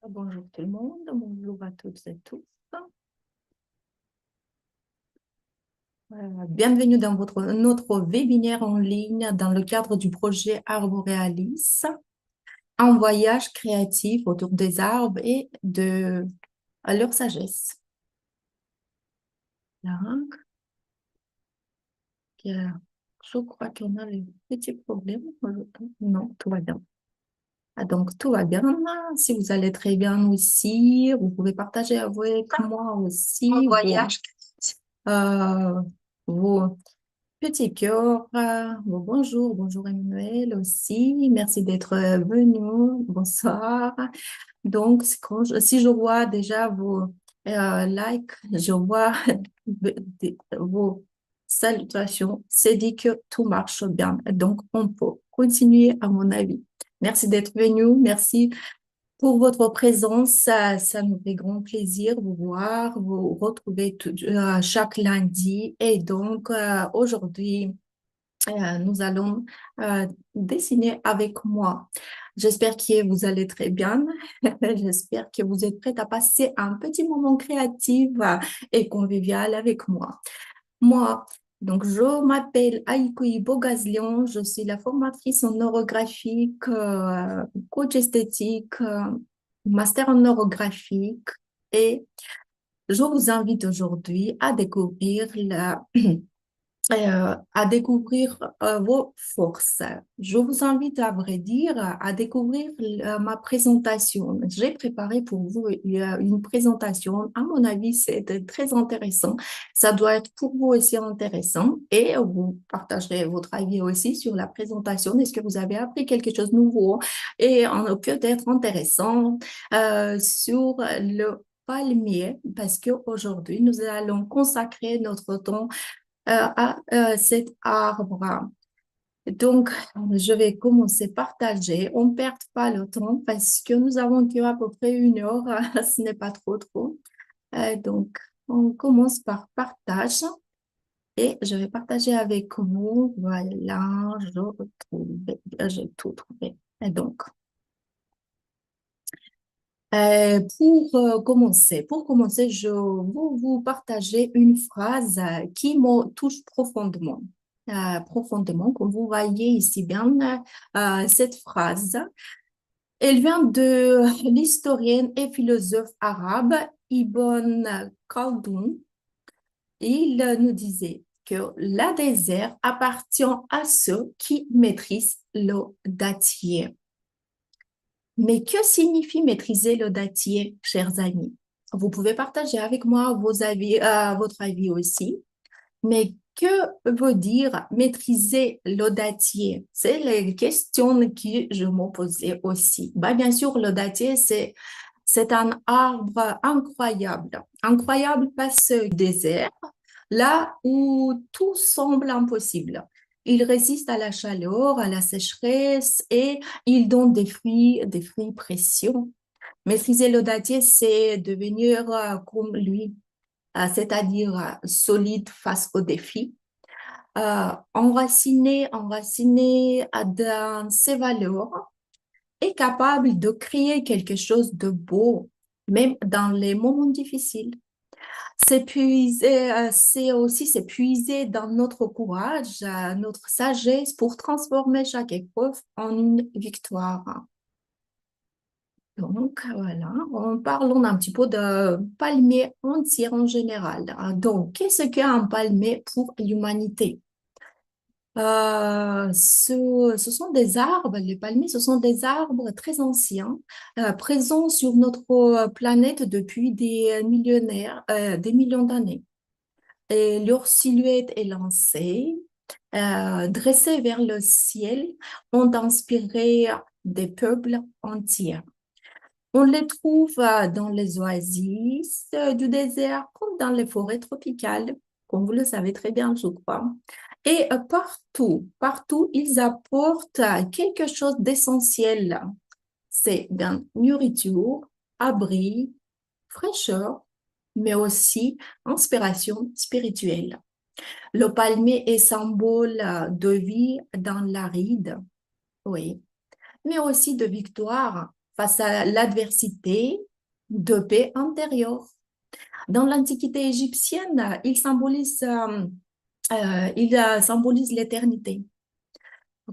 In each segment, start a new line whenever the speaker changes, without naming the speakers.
Bonjour tout le monde, bonjour à toutes et tous. Bienvenue dans notre webinaire en ligne dans le cadre du projet Arborealis, un voyage créatif autour des arbres et de leur sagesse. Donc, je crois qu'on a des petits problèmes. Non, tout va bien. Donc, tout va bien. Si vous allez très bien aussi, vous pouvez partager avec moi aussi euh, vos petits cœurs. Bonjour, bonjour Emmanuel aussi. Merci d'être venu. Bonsoir. Donc, si je vois déjà vos likes, je vois vos salutations, c'est dit que tout marche bien. Donc, on peut continuer à mon avis. Merci d'être venu. Merci pour votre présence. Ça nous fait grand plaisir de vous voir, vous retrouver chaque lundi. Et donc, aujourd'hui, nous allons dessiner avec moi. J'espère que vous allez très bien. J'espère que vous êtes prêts à passer un petit moment créatif et convivial avec moi. Moi, donc, je m'appelle Aïkoui Bogazlian, je suis la formatrice en neurographique, coach esthétique, master en neurographique et je vous invite aujourd'hui à découvrir vos forces. Je vous invite, à vrai dire, à découvrir ma présentation. J'ai préparé pour vous une présentation. À mon avis, c'est très intéressant. Ça doit être pour vous aussi intéressant et vous partagerez votre avis aussi sur la présentation. Est-ce que vous avez appris quelque chose de nouveau et peut-être intéressant sur le palmier parce qu'aujourd'hui, nous allons consacrer notre temps à cet arbre. Donc, je vais commencer par partager. On ne perd pas le temps parce que nous avons que à peu près 1 heure. Ce n'est pas trop. Donc, on commence par partage et je vais partager avec vous. Voilà, j'ai tout trouvé. Et donc, pour commencer, je vais vous partager une phrase qui me touche profondément. Profondément, comme vous voyez ici bien, cette phrase, elle vient de l'historienne et philosophe arabe Ibn Khaldun. Il nous disait que la désert appartient à ceux qui maîtrisent l'audacieux. Mais que signifie maîtriser le datier, chers amis? Vous pouvez partager avec moi vos avis, votre avis aussi. Mais que veut dire maîtriser l'audatier? C'est les questions que je me posais aussi. Bah, bien sûr, l'audatier, c'est un arbre incroyable. Incroyable parce que désert, là où tout semble impossible. Il résiste à la chaleur, à la sécheresse et il donne des fruits précieux. Maîtriser l'audatier, c'est devenir comme lui, c'est-à-dire solide face aux défis, enraciné dans ses valeurs et capable de créer quelque chose de beau, même dans les moments difficiles. C'est aussi s'épuiser dans notre courage, notre sagesse pour transformer chaque épreuve en une victoire. Donc, voilà, parlons un petit peu de palmier entier en général. Donc, qu'est-ce qu'un palmier pour l'humanité? Ce sont des arbres, les palmiers, ce sont des arbres très anciens, présents sur notre planète depuis des millionnaires, des millions d'années. Et leur silhouette élancée, dressée vers le ciel, ont inspiré des peuples entiers. On les trouve dans les oasis du désert comme dans les forêts tropicales, comme vous le savez très bien, je crois. Et partout, ils apportent quelque chose d'essentiel. C'est bien nourriture, abri, fraîcheur, mais aussi inspiration spirituelle. Le palmier est symbole de vie dans l'aride, oui, mais aussi de victoire face à l'adversité, de paix intérieure. Dans l'Antiquité égyptienne, il symbolise l'éternité.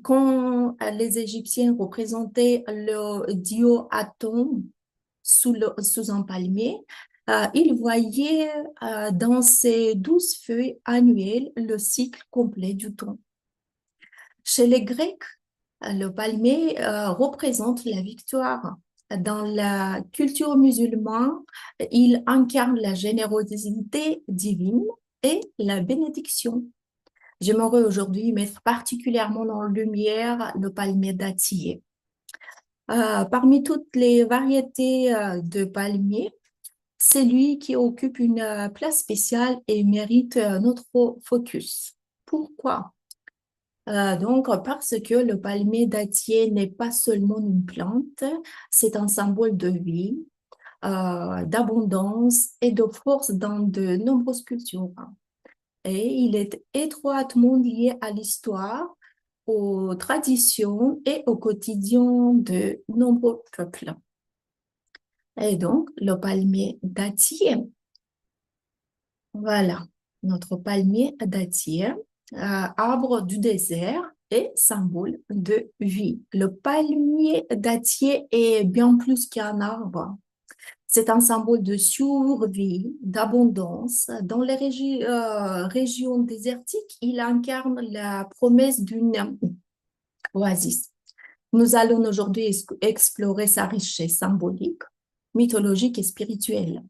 Quand les Égyptiens représentaient le dieu Aton sous un palmier, ils voyaient dans ces 12 feuilles annuelles le cycle complet du temps. Chez les Grecs, le palmier représente la victoire. Dans la culture musulmane, il incarne la générosité divine et la bénédiction. J'aimerais aujourd'hui mettre particulièrement en lumière le palmier dattier. Parmi toutes les variétés de palmiers, c'est lui qui occupe une place spéciale et mérite notre focus. Pourquoi? Donc, parce que le palmier dattier n'est pas seulement une plante, c'est un symbole de vie, d'abondance et de force dans de nombreuses cultures. Et il est étroitement lié à l'histoire, aux traditions et au quotidien de nombreux peuples. Et donc, le palmier dattier, voilà, notre palmier dattier, arbre du désert et symbole de vie. Le palmier dattier est bien plus qu'un arbre. C'est un symbole de survie, d'abondance. Dans les régions désertiques, il incarne la promesse d'une oasis. Nous allons aujourd'hui explorer sa richesse symbolique, mythologique et spirituelle.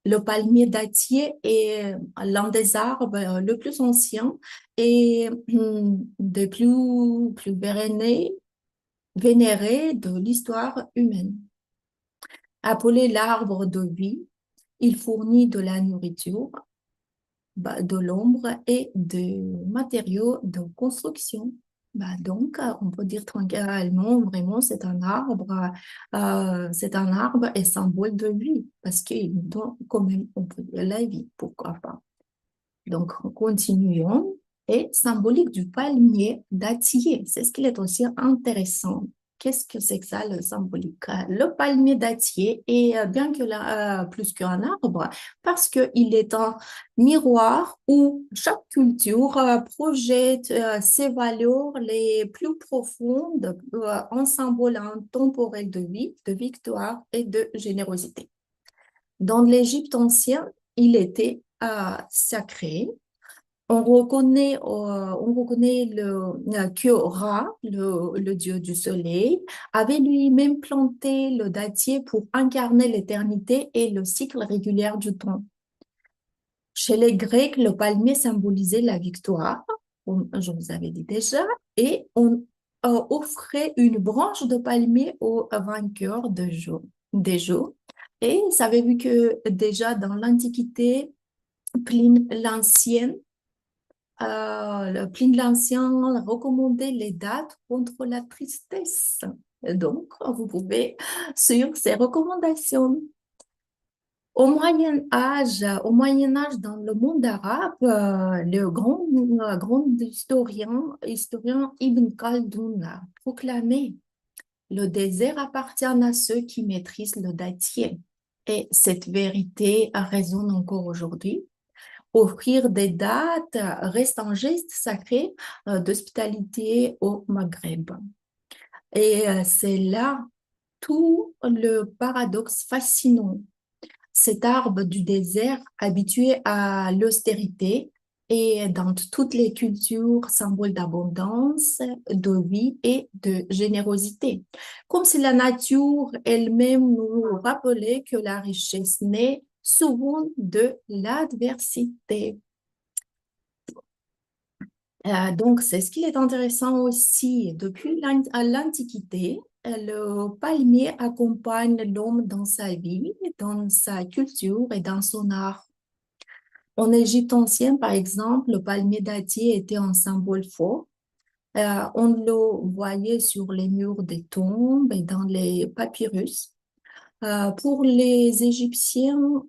Le palmier dattier est l'un des arbres le plus anciens et des plus vénérés de l'histoire humaine. Appelé l'arbre de vie, il fournit de la nourriture, de l'ombre et des matériaux de construction. Donc, on peut dire tranquillement, vraiment, c'est un arbre et symbole de vie, parce qu'il donne quand même, on peut dire, la vie, pourquoi pas. Donc, continuons. Et symbolique du palmier dattier, c'est ce qui est aussi intéressant. Qu'est-ce que c'est que ça, le symbolique? Le palmier dattier est bien que plus qu'un arbre, parce qu'il est un miroir où chaque culture projette ses valeurs les plus profondes en symbole intemporel de vie, de victoire et de générosité. Dans l'Égypte ancienne, il était sacré. On reconnaît que Ra, le dieu du soleil, avait lui-même planté le dattier pour incarner l'éternité et le cycle régulier du temps. Chez les Grecs, le palmier symbolisait la victoire, comme je vous avais dit déjà, et on offrait une branche de palmier aux vainqueurs des jeux. Et savez-vous que déjà dans l'Antiquité, Pline l'Ancien Pline l'Ancien recommandait les dates contre la tristesse. Donc, vous pouvez suivre ces recommandations. Au Moyen Âge, dans le monde arabe, le grand historien Ibn Khaldun a proclamé: le désert appartient à ceux qui maîtrisent le dattier. Et cette vérité résonne encore aujourd'hui. Offrir des dates reste un geste sacré d'hospitalité au Maghreb. Et c'est là tout le paradoxe fascinant. Cet arbre du désert, habitué à l'austérité, et dans toutes les cultures, symbole d'abondance, de vie et de générosité. Comme si la nature elle-même nous rappelait que la richesse naît souvent de l'adversité. Donc, c'est ce qui est intéressant aussi. Depuis l'Antiquité, le palmier accompagne l'homme dans sa vie, dans sa culture et dans son art. En Égypte ancienne, par exemple, le palmier dattier était un symbole fort. On le voyait sur les murs des tombes et dans les papyrus. Pour les Égyptiens,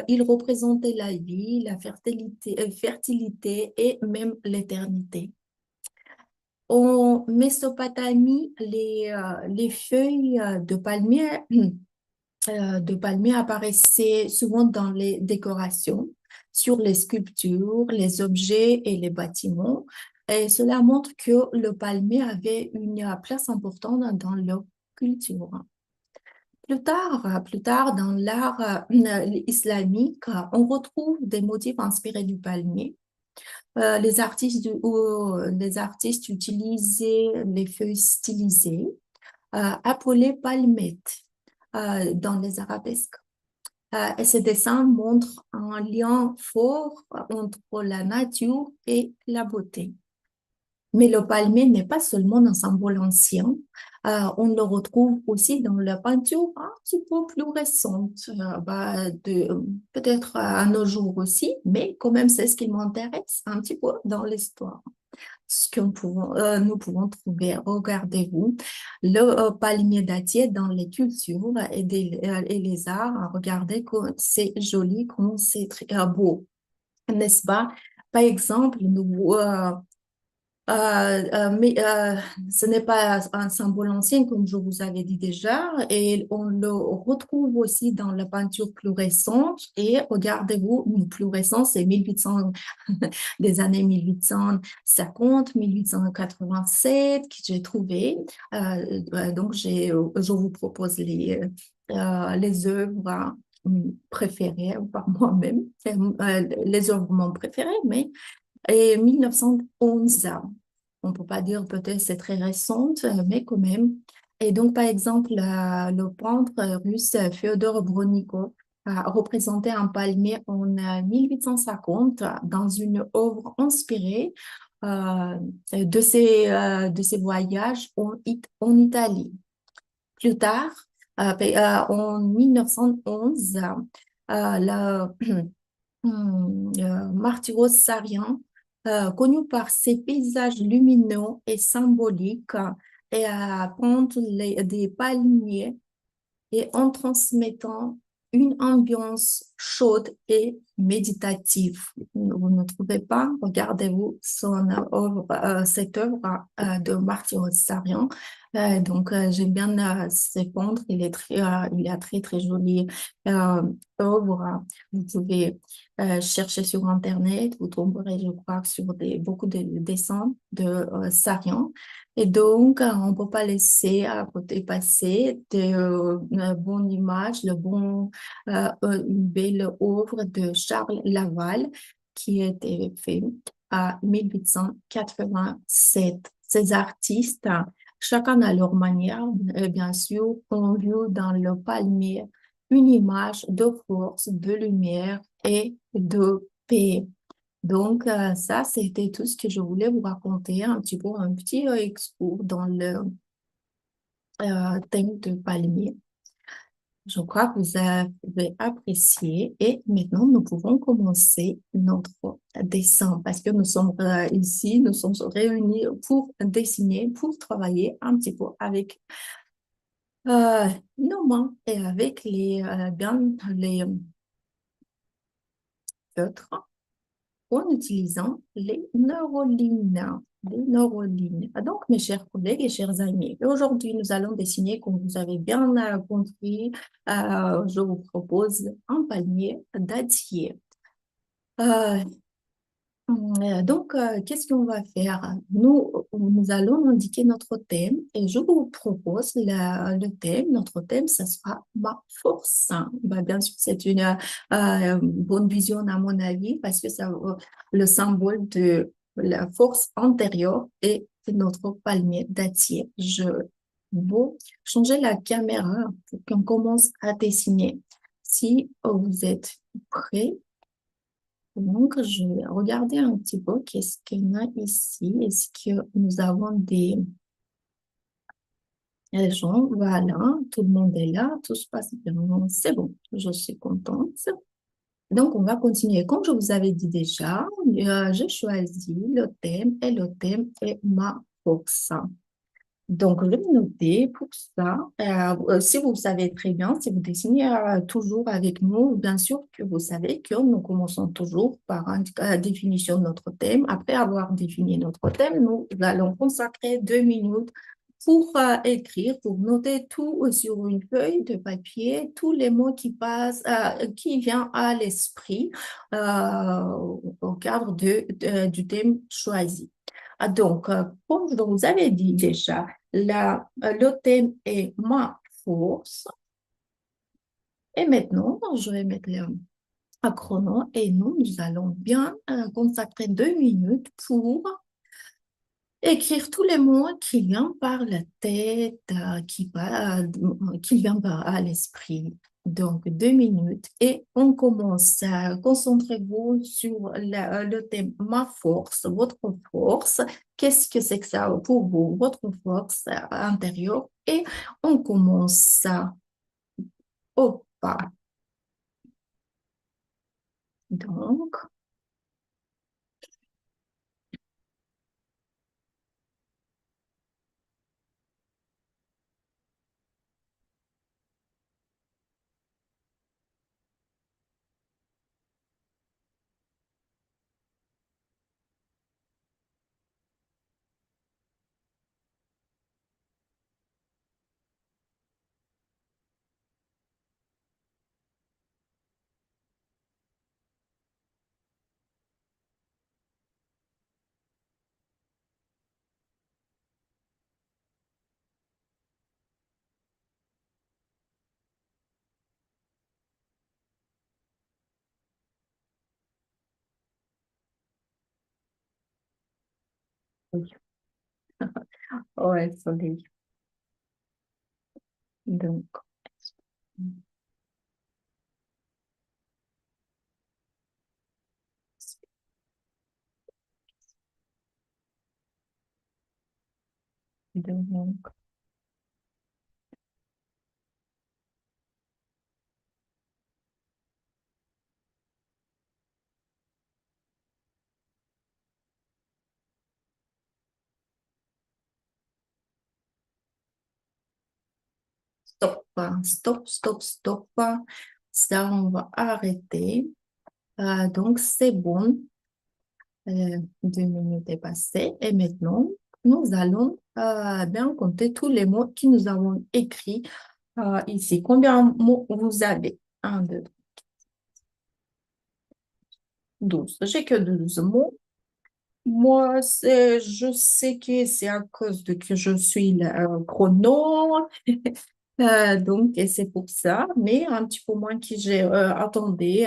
il représentait la vie, la fertilité et même l'éternité. En Mésopotamie, les feuilles de palmier apparaissaient souvent dans les décorations, sur les sculptures, les objets et les bâtiments. Et cela montre que le palmier avait une place importante dans leur culture. Plus tard, dans l'art islamique, on retrouve des motifs inspirés du palmier. Les artistes utilisaient les feuilles stylisées, appelées palmettes, dans les arabesques. Et ces dessins montrent un lien fort entre la nature et la beauté. Mais le palmier n'est pas seulement un symbole ancien, on le retrouve aussi dans la peinture un petit peu plus récente, peut-être à nos jours aussi, mais quand même c'est ce qui m'intéresse un petit peu dans l'histoire. Ce que nous pouvons trouver, regardez-vous, le palmier dattier dans les cultures et les arts, regardez comme c'est joli, comme c'est très beau, n'est-ce pas? Par exemple, mais ce n'est pas un symbole ancien, comme je vous avais dit déjà, et on le retrouve aussi dans la peinture plus récente. Et regardez-vous, plus récente, c'est 1800, des années 1850, 1887 que j'ai trouvé. Donc, je vous propose les œuvres préférées par moi-même, les œuvres mon préférées, mais et 1911, on ne peut pas dire peut-être c'est très récente, mais quand même. Et donc, par exemple, le peintre russe Fyodor Bronikov a représenté un palmier en 1850 dans une œuvre inspirée de ses voyages en Italie. Plus tard, en 1911, Martyros Sarien, connu par ses paysages lumineux et symboliques, et à peindre des palmiers et en transmettant une ambiance chaude et méditative. Vous ne trouvez pas? Regardez-vous cette œuvre de Martyr Sarian. J'aime bien ses peintres. Il a très, très jolie œuvre. Vous pouvez chercher sur Internet. Vous trouverez, je crois, sur beaucoup de dessins de Sarian. Et donc, on ne peut pas laisser à côté passer une bonne image, une belle œuvre de Charles Laval qui a été faite à 1887. Ces artistes, chacun à leur manière, bien sûr, ont vu dans le palmier une image de force, de lumière et de paix. Donc, ça, c'était tout ce que je voulais vous raconter, un petit excours dans le thème de palmier. Je crois que vous avez apprécié et maintenant, nous pouvons commencer notre dessin parce que nous sommes ici, nous sommes réunis pour dessiner, pour travailler un petit peu avec nos mains et avec les feutres, en utilisant les neurolignes. Les neurolignes. Donc, mes chers collègues et chers amis, aujourd'hui, nous allons dessiner, comme vous avez bien compris, je vous propose un palmier dattier. Euh, Qu'est-ce qu'on va faire? Nous allons indiquer notre thème et je vous propose le thème. Notre thème, ça sera ma force. Bien sûr, c'est une bonne vision à mon avis parce que le symbole de la force antérieure est notre palmier dattier. Je vais changer la caméra pour qu'on commence à dessiner. Si vous êtes prêts, donc, je vais regarder un petit peu qu'est-ce qu'il y a ici. Est-ce que nous avons des gens? Voilà, tout le monde est là, tout se passe bien. C'est bon, je suis contente. Donc, on va continuer. Comme je vous avais dit déjà, j'ai choisi le thème et le thème est ma force. Donc, je vais noter pour ça. Si vous savez très bien, si vous dessinez toujours avec nous, bien sûr que vous savez que nous commençons toujours par la définition de notre thème. Après avoir défini notre thème, nous allons consacrer 2 minutes pour écrire, pour noter tout sur une feuille de papier, tous les mots qui passent, qui viennent à l'esprit au cadre du thème choisi. Donc, comme je vous avais dit déjà, le thème est ma force. Et maintenant, je vais mettre un chrono et nous allons bien consacrer 2 minutes pour écrire tous les mots qui viennent par la tête, qui viennent à l'esprit. Donc, 2 minutes et on commence. Concentrez-vous sur le thème ma force, votre force. Qu'est-ce que c'est que ça pour vous, votre force intérieure? Et on commence au pas. Donc, oui. Ouais, soleil. Donc, donc, stop, stop, stop, stop. Ça, on va arrêter. Donc, c'est bon. 2 minutes est passées. Et maintenant, nous allons bien compter tous les mots que nous avons écrits ici. Combien de mots vous avez? Un, 2, 12. J'ai que 12 mots. Moi, je sais que c'est à cause de que je suis le chrono. Donc, et c'est pour ça, mais un petit peu moins que j'ai attendu,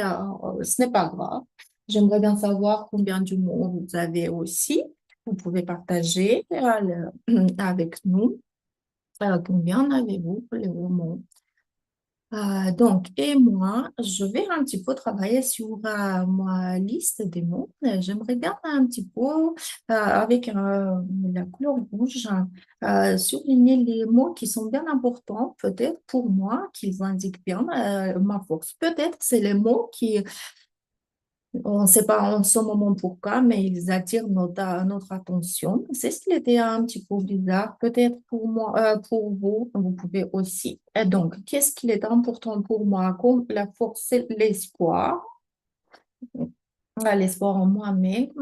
ce n'est pas grave. J'aimerais bien savoir combien de mots vous avez aussi. Vous pouvez partager avec nous. Combien avez-vous pour les mots? Donc, et moi, je vais un petit peu travailler sur ma liste des mots. J'aimerais bien un petit peu, avec la couleur rouge, souligner les mots qui sont bien importants, peut-être pour moi, qui indiquent bien ma force. Peut-être c'est les mots qui on ne sait pas en ce moment pourquoi, mais ils attirent notre attention. C'est ce qui était un petit peu bizarre, peut-être pour moi, pour vous, vous pouvez aussi. Et donc, qu'est-ce qui est important pour moi? Comme la force, c'est l'espoir. L'espoir en moi-même.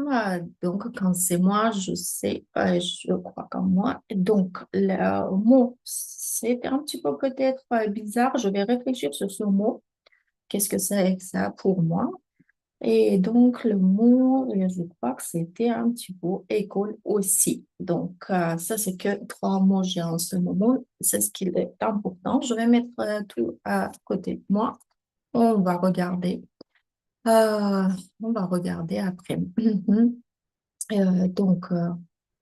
Donc, quand c'est moi, je sais, je crois qu'en moi. Et donc, le mot, c'est un petit peu peut-être bizarre. Je vais réfléchir sur ce mot. Qu'est-ce que c'est que ça pour moi? Et donc, le mot, je crois que c'était un petit peu école aussi. Donc, ça, c'est que 3 mots j'ai en ce moment. C'est ce qui est important. Je vais mettre tout à côté de moi. On va regarder. Euh, on va regarder après. Donc,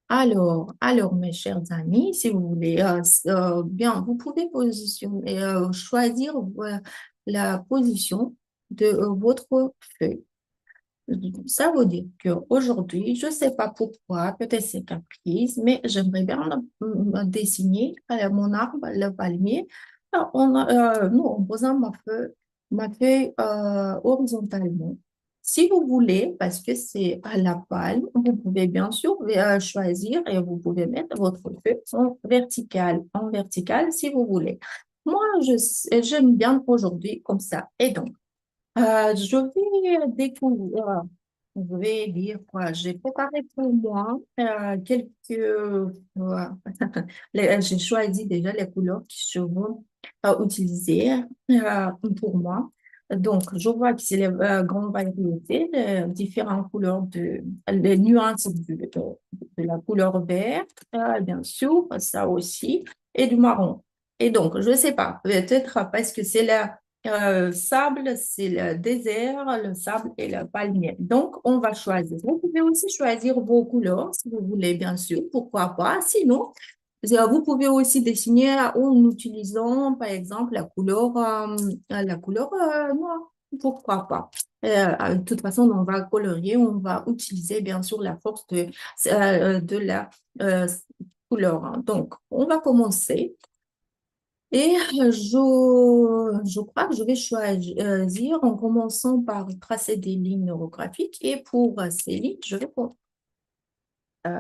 alors, mes chers amis, si vous voulez, bien, vous pouvez positionner, choisir la position de votre feuille. Ça veut dire qu'aujourd'hui, je ne sais pas pourquoi, peut-être c'est caprice, mais j'aimerais bien dessiner mon arbre, le palmier, non, en posant ma feuille horizontalement. Si vous voulez, parce que c'est à la palme, vous pouvez bien sûr choisir et vous pouvez mettre votre feu en vertical si vous voulez. Moi, j'aime bien aujourd'hui comme ça. Et donc, je vais découvrir, je vais dire quoi. J'ai préparé pour moi quelques, j'ai choisi déjà les couleurs qui seront utilisées pour moi. Donc, je vois que c'est les grandes variétés, les différentes couleurs les nuances de la couleur verte, bien sûr, ça aussi, et du marron. Et donc, je ne sais pas, peut-être parce que c'est la sable, c'est le désert, le sable et le palmier. Donc, on va choisir. Vous pouvez aussi choisir vos couleurs si vous voulez, bien sûr, pourquoi pas. Sinon, vous pouvez aussi dessiner en utilisant, par exemple, la couleur noire. Pourquoi pas? De toute façon, on va colorier, on va utiliser, bien sûr, la force de la euh, couleur, hein. Donc, on va commencer. Et je crois que je vais choisir en commençant par tracer des lignes neurographiques. Et pour ces lignes, je vais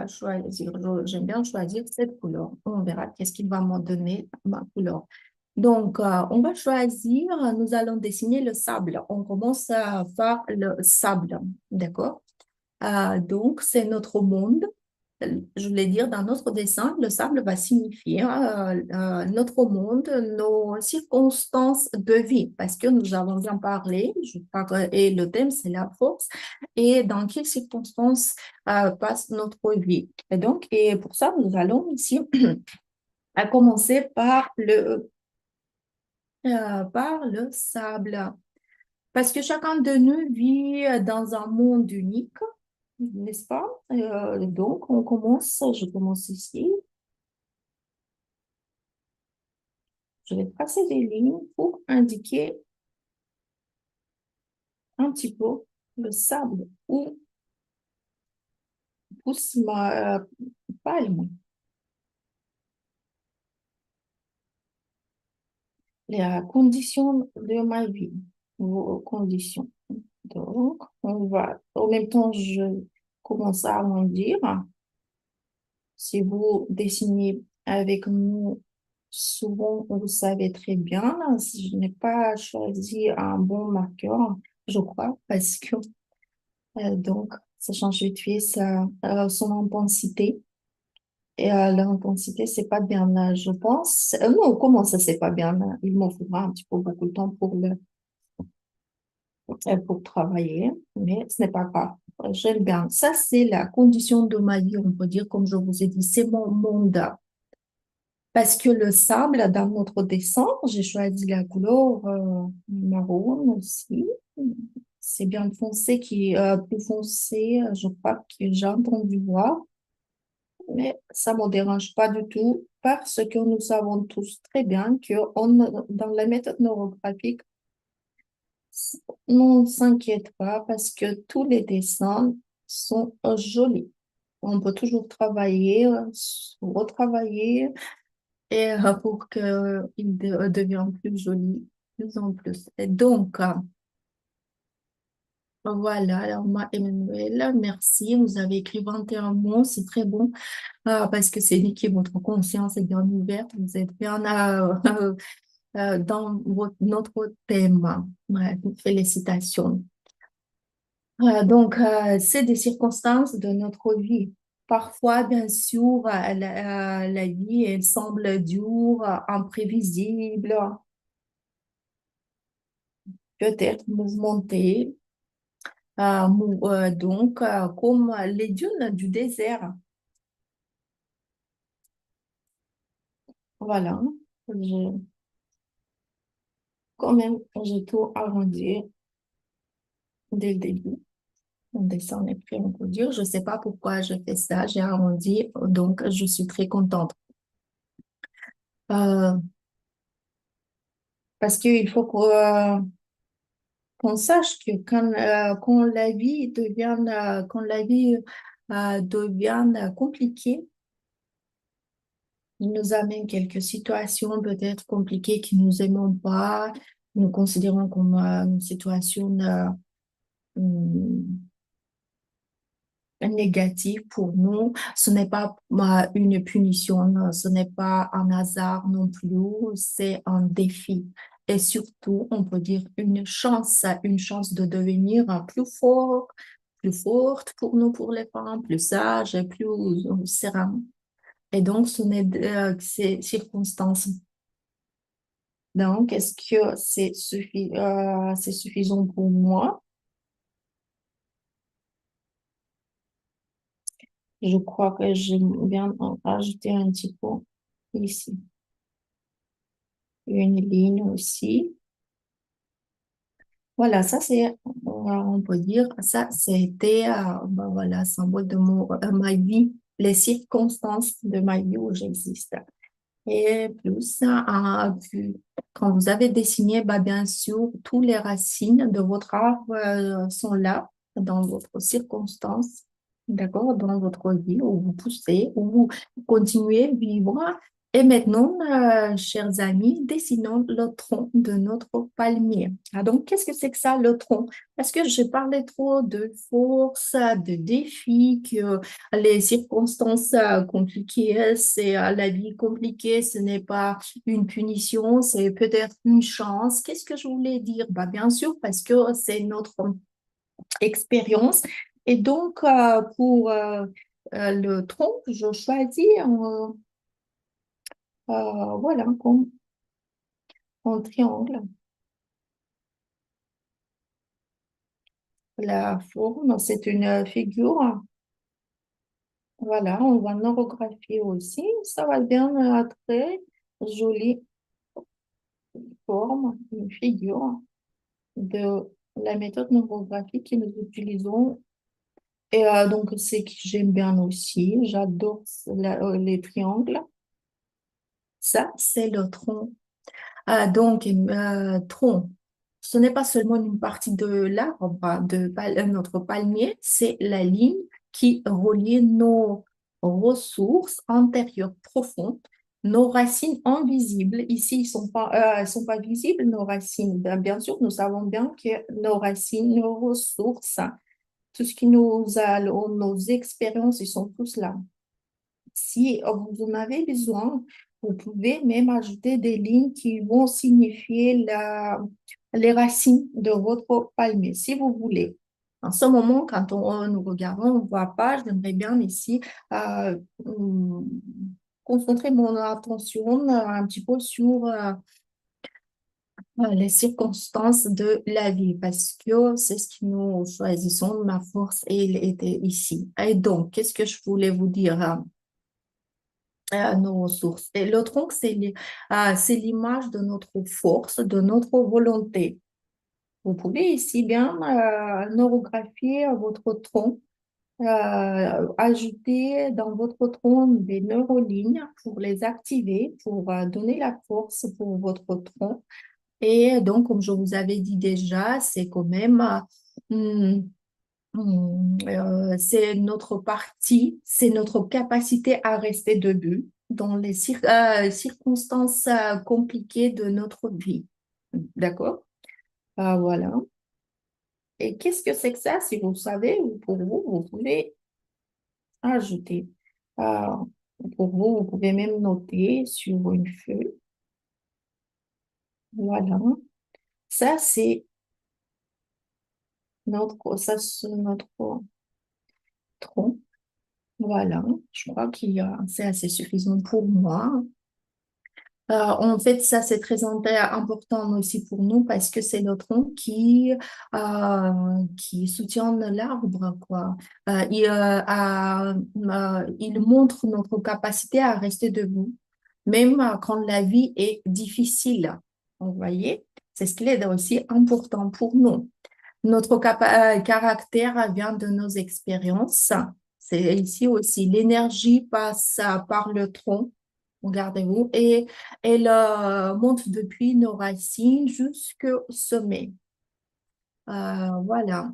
choisir, j'aime bien choisir cette couleur. On verra qu'est-ce qu'il va m'en donner, ma couleur. Donc, on va choisir, nous allons dessiner le sable. On commence par le sable, d'accord? Donc, c'est notre monde. Je voulais dire, dans notre dessin, le sable va signifier notre monde, nos circonstances de vie, parce que nous avons bien parlé, et le thème, c'est la force, et dans quelles circonstances passe notre vie. Et donc, et pour ça, nous allons ici à commencer par le sable, parce que chacun de nous vit dans un monde unique, n'est-ce pas? Donc, je commence ici. Je vais tracer des lignes pour indiquer un petit peu le sable où pousse ma palme, les conditions de ma vie, vos conditions. Donc, on va, en même temps, je commence à arrondir. Si vous dessinez avec nous, souvent, vous savez très bien, si je n'ai pas choisi un bon marqueur, je crois, parce que donc, ça change vite fait son intensité. Et l'intensité, c'est pas bien là, je pense. Non, comment ça, c'est pas bien là? Il me faudra un petit peu beaucoup de temps pour travailler, mais ce n'est pas grave. J'aime bien. Ça, c'est la condition de ma vie, on peut dire, comme je vous ai dit, c'est mon monde. Parce que le sable, dans notre dessin, j'ai choisi la couleur marron aussi. C'est bien foncé, plus foncé, je crois que j'ai entendu voir. Mais ça ne me dérange pas du tout parce que nous savons tous très bien que dans la méthode neurographique, on ne s'inquiète pas parce que tous les dessins sont jolis. On peut toujours travailler, retravailler et pour qu'il devienne plus joli, plus en plus. Et donc, voilà, alors moi, Emmanuel, merci. Vous avez écrit 21 mots, c'est très bon. Parce que c'est dit que votre conscience est bien ouverte, vous êtes bien dans notre thème. Ouais, félicitations. Donc, c'est des circonstances de notre vie. Parfois, bien sûr, la vie, elle semble dure, imprévisible, peut-être mouvementée. Donc, comme les dunes du désert. Voilà. Je, quand même, j'ai tout arrondi dès le début. On descend les prix, on peut dire. Je ne sais pas pourquoi je fais ça. J'ai arrondi, donc je suis très contente. Euh, Parce qu'il faut qu'on sache que quand la vie devient compliquée, il nous amène quelques situations peut-être compliquées que nous n'aimons pas, nous considérons comme une situation hum, négatif pour nous. Ce n'est pas une punition, non, ce n'est pas un hasard non plus, c'est un défi. Et surtout, on peut dire une chance de devenir plus fort, plus forte pour nous, pour les femmes, plus sage et plus serein. Et donc, ce n'est que ces circonstances. Donc, est-ce que c'est suffisant pour moi? Je crois que j'ai bien ajouté un petit peu ici. Une ligne aussi. Voilà, ça c'est, on peut dire, ça c'était, ben voilà, symbole de ma vie, les circonstances de ma vie où j'existe. Et plus, quand vous avez dessiné, bah, bien sûr, toutes les racines de votre arbre sont là, dans votre circonstance, d'accord, dans votre vie, où vous poussez, où vous continuez à vivre. Et maintenant, chers amis, dessinons le tronc de notre palmier. Ah, donc, qu'est-ce que c'est que ça, le tronc? Est-ce que j'ai parlé trop de force, de défi, que les circonstances compliquées, c'est la vie compliquée, ce n'est pas une punition, c'est peut-être une chance. Qu'est-ce que je voulais dire? Bah, bien sûr, parce que c'est notre expérience. Et donc, pour le tronc, je choisis voilà, comme en triangle. La forme, c'est une figure. Voilà, on va neurographier aussi. Ça va bien très jolie forme, une figure de la méthode neurographique que nous utilisons. Et donc, c'est que j'aime bien aussi. J'adore les triangles. Ça, c'est le tronc. Donc, tronc, ce n'est pas seulement une partie de l'arbre, notre palmier, c'est la ligne qui relie nos ressources intérieures profondes, nos racines invisibles. Ici, elles sont pas visibles, nos racines. Bien sûr, nous savons bien que nos racines, nos ressources, tout ce qui nous a, nos expériences, ils sont tous là. Si vous en avez besoin, vous pouvez même ajouter des lignes qui vont signifier les racines de votre palmier, si vous voulez. En ce moment, quand nous regardons, on ne voit pas, j'aimerais bien ici hum, concentrer mon attention un petit peu sur les circonstances de la vie, parce que c'est ce que nous choisissons, ma force, elle était ici. Et donc, qu'est-ce que je voulais vous dire? À nos ressources. Et le tronc, c'est l'image de notre force, de notre volonté. Vous pouvez ici bien neurographier votre tronc, ajouter dans votre tronc des neurolignes pour les activer, pour donner la force pour votre tronc. Et donc, comme je vous avais dit déjà, c'est quand même c'est notre partie, c'est notre capacité à rester debout dans les circonstances compliquées de notre vie. D'accord? Voilà. Et qu'est-ce que c'est que ça? Si vous savez, ou pour vous, vous pouvez ajouter. Euh, pour vous, vous pouvez même noter sur une feuille. Voilà. Ça, c'est notre tronc. Voilà. Je crois c'est assez suffisant pour moi. En fait, ça, c'est très important aussi pour nous parce que c'est le tronc qui soutient l'arbre, quoi. Il montre notre capacité à rester debout, même quand la vie est difficile. Vous voyez, c'est ce qui est aussi important pour nous. Notre caractère vient de nos expériences. C'est ici aussi, l'énergie passe par le tronc, regardez-vous, et elle monte depuis nos racines jusqu'au sommet. Voilà.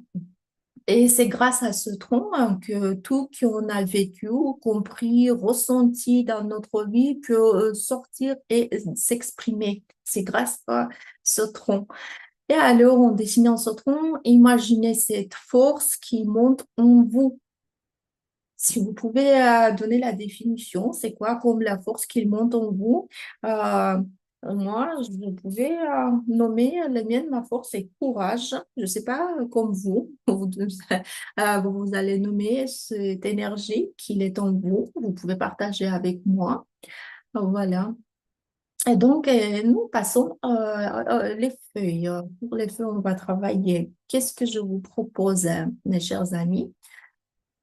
Et c'est grâce à ce tronc que tout qu'on a vécu, compris, ressenti dans notre vie peut sortir et s'exprimer. C'est grâce à ce tronc. Et alors, en dessinant ce tronc, imaginez cette force qui monte en vous. Si vous pouvez donner la définition, c'est quoi comme la force qui monte en vous? Euh, Moi, je pouvais nommer la mienne, ma force, c'est courage. Je ne sais pas, comme vous, vous allez nommer cette énergie qui est en vous. Vous pouvez partager avec moi. Voilà. Et donc, nous passons les feuilles. Pour les feuilles, on va travailler. Qu'est-ce que je vous propose, mes chers amis?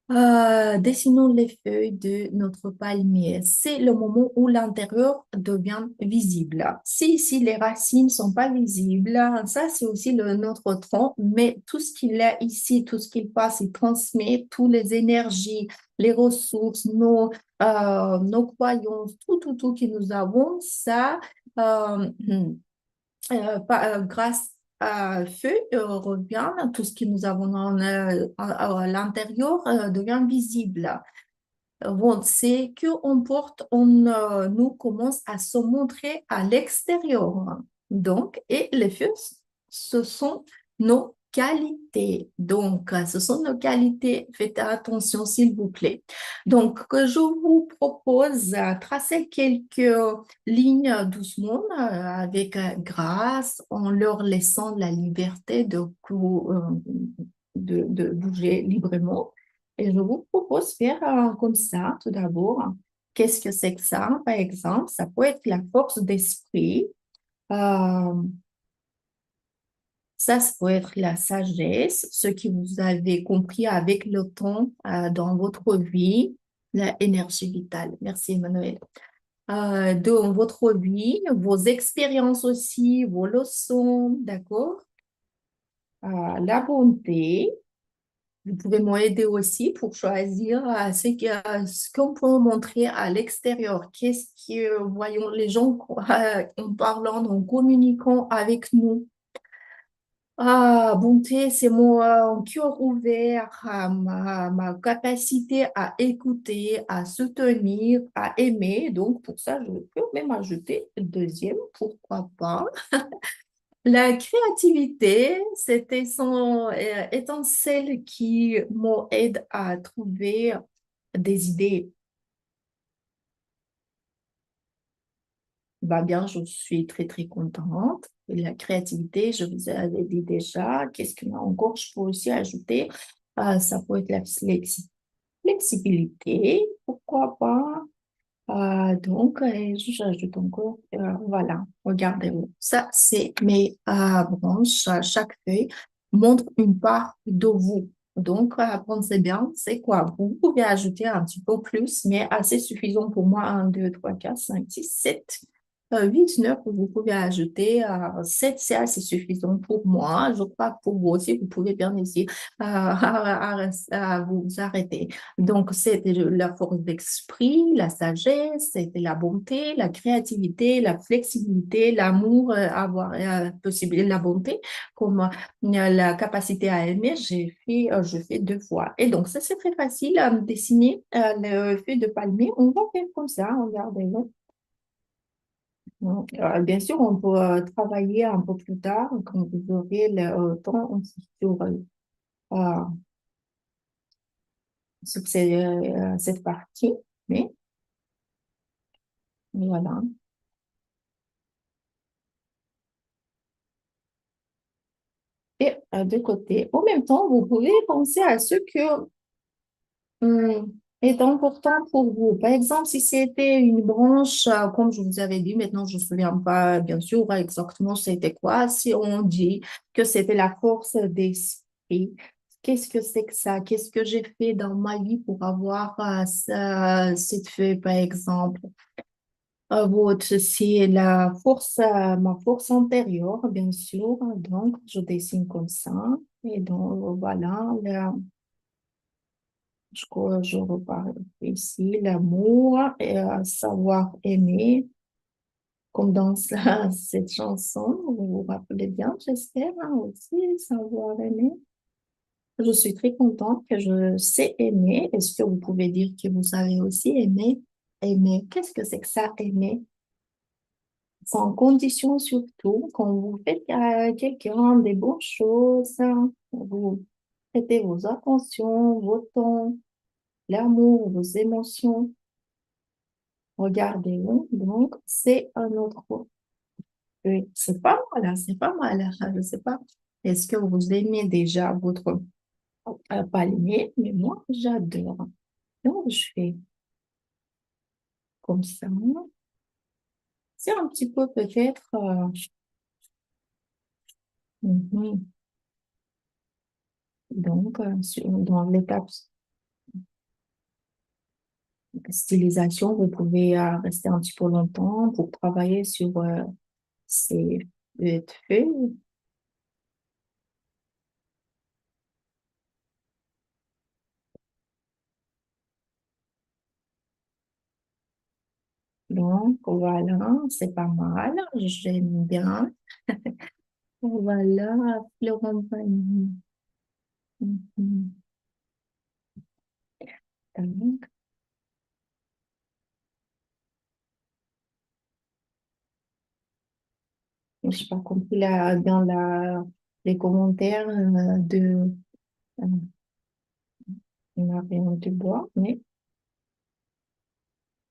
Dessinons les feuilles de notre palmier. C'est le moment où l'intérieur devient visible. Si ici les racines sont pas visibles, ça c'est aussi notre tronc, mais tout ce qu'il a ici, tout ce qu'il passe, il transmet toutes les énergies, les ressources, nos croyances, tout que nous avons, ça, euh, grâce à feu revient, tout ce que nous avons à l'intérieur devient visible. Bon, c'est qu'on porte, nous commence à se montrer à l'extérieur. Donc, et les feux, ce sont nos qualités. Donc, ce sont nos qualités. Faites attention, s'il vous plaît. Donc, que je vous propose tracer quelques lignes doucement, avec grâce, en leur laissant la liberté de bouger librement. Et je vous propose de faire comme ça, tout d'abord. Qu'est-ce que c'est que ça? Par exemple, ça peut être la force d'esprit. Euh, ça peut être la sagesse, ce que vous avez compris avec le temps dans votre vie, l'énergie vitale. Merci, Emmanuel. Dans votre vie, vos expériences aussi, vos leçons, d'accord? La bonté. Vous pouvez m'aider aussi pour choisir ce qu'on peut montrer à l'extérieur. Qu'est-ce que, voyons, les gens en parlant, en communiquant avec nous. Bonté, c'est mon cœur ouvert, ma capacité à écouter, à soutenir, à aimer. Donc, pour ça, je peux même ajouter le deuxième, pourquoi pas. La créativité, c'était son étincelle qui m'aide à trouver des idées. Va bien, je suis très, très contente. Et la créativité, je vous avais dit déjà, qu'est-ce que encore je peux aussi ajouter? Ça peut être la flexibilité, pourquoi pas? Donc, j'ajoute encore, voilà, regardez, ça, c'est mes branches. Chaque feuille montre une part de vous. Donc, pensez bien, c'est quoi? Vous pouvez ajouter un petit peu plus, mais assez suffisant pour moi. Un, 2, 3, 4, 5, 6, 7, 8, 9. Vous pouvez ajouter 7, c'est assez suffisant pour moi. Je crois que pour vous aussi, vous pouvez bien essayer à vous arrêter. Donc, c'était la force d'esprit, la sagesse, c'était la bonté, la créativité, la flexibilité, l'amour, avoir possible, la bonté, comme la capacité à aimer, je fais deux fois. Et donc, ça, c'est très facile à dessiner le feu de palmier. On va faire comme ça, regardez-le. Donc, bien sûr, on peut travailler un peu plus tard quand vous aurez le temps sur, euh, sur cette partie. Mais voilà. Et de côté, en même temps, vous pouvez penser à ce que est important pour vous. Par exemple, si c'était une branche, comme je vous avais dit, maintenant je ne me souviens pas bien sûr exactement c'était quoi, si on dit que c'était la force d'esprit, qu'est-ce que c'est que ça? Qu'est-ce que j'ai fait dans ma vie pour avoir cette feuille, par exemple? Votre, c'est la force, ma force antérieure, bien sûr. Donc, je dessine comme ça. Et donc, voilà, je repars ici. L'amour, et, savoir aimer, comme dans cette chanson. Vous vous rappelez bien, j'espère, hein, aussi, savoir aimer. Je suis très contente que je sais aimer. Est-ce que vous pouvez dire que vous savez aussi aimer? Aimer, qu'est-ce que c'est que ça, aimer? sans condition surtout, quand vous faites à quelqu'un des bonnes choses, hein, vous prêtez vos attentions, vos temps, l'amour, vos émotions. Regardez-vous, donc c'est un autre. Oui, c'est pas mal, hein, c'est pas mal, hein, je sais pas. Est-ce que vous aimez déjà votre palmier? Mais moi, j'adore. Donc, je fais comme ça. C'est un petit peu peut-être mhm. Donc, dans l'étape stylisation, vous pouvez rester un petit peu longtemps pour travailler sur ces feuilles. Donc, voilà, c'est pas mal. J'aime bien. Voilà, Florent Pagny. Mhm. Donc, je n'ai pas compris dans les commentaires euh, Marion Dubois, mais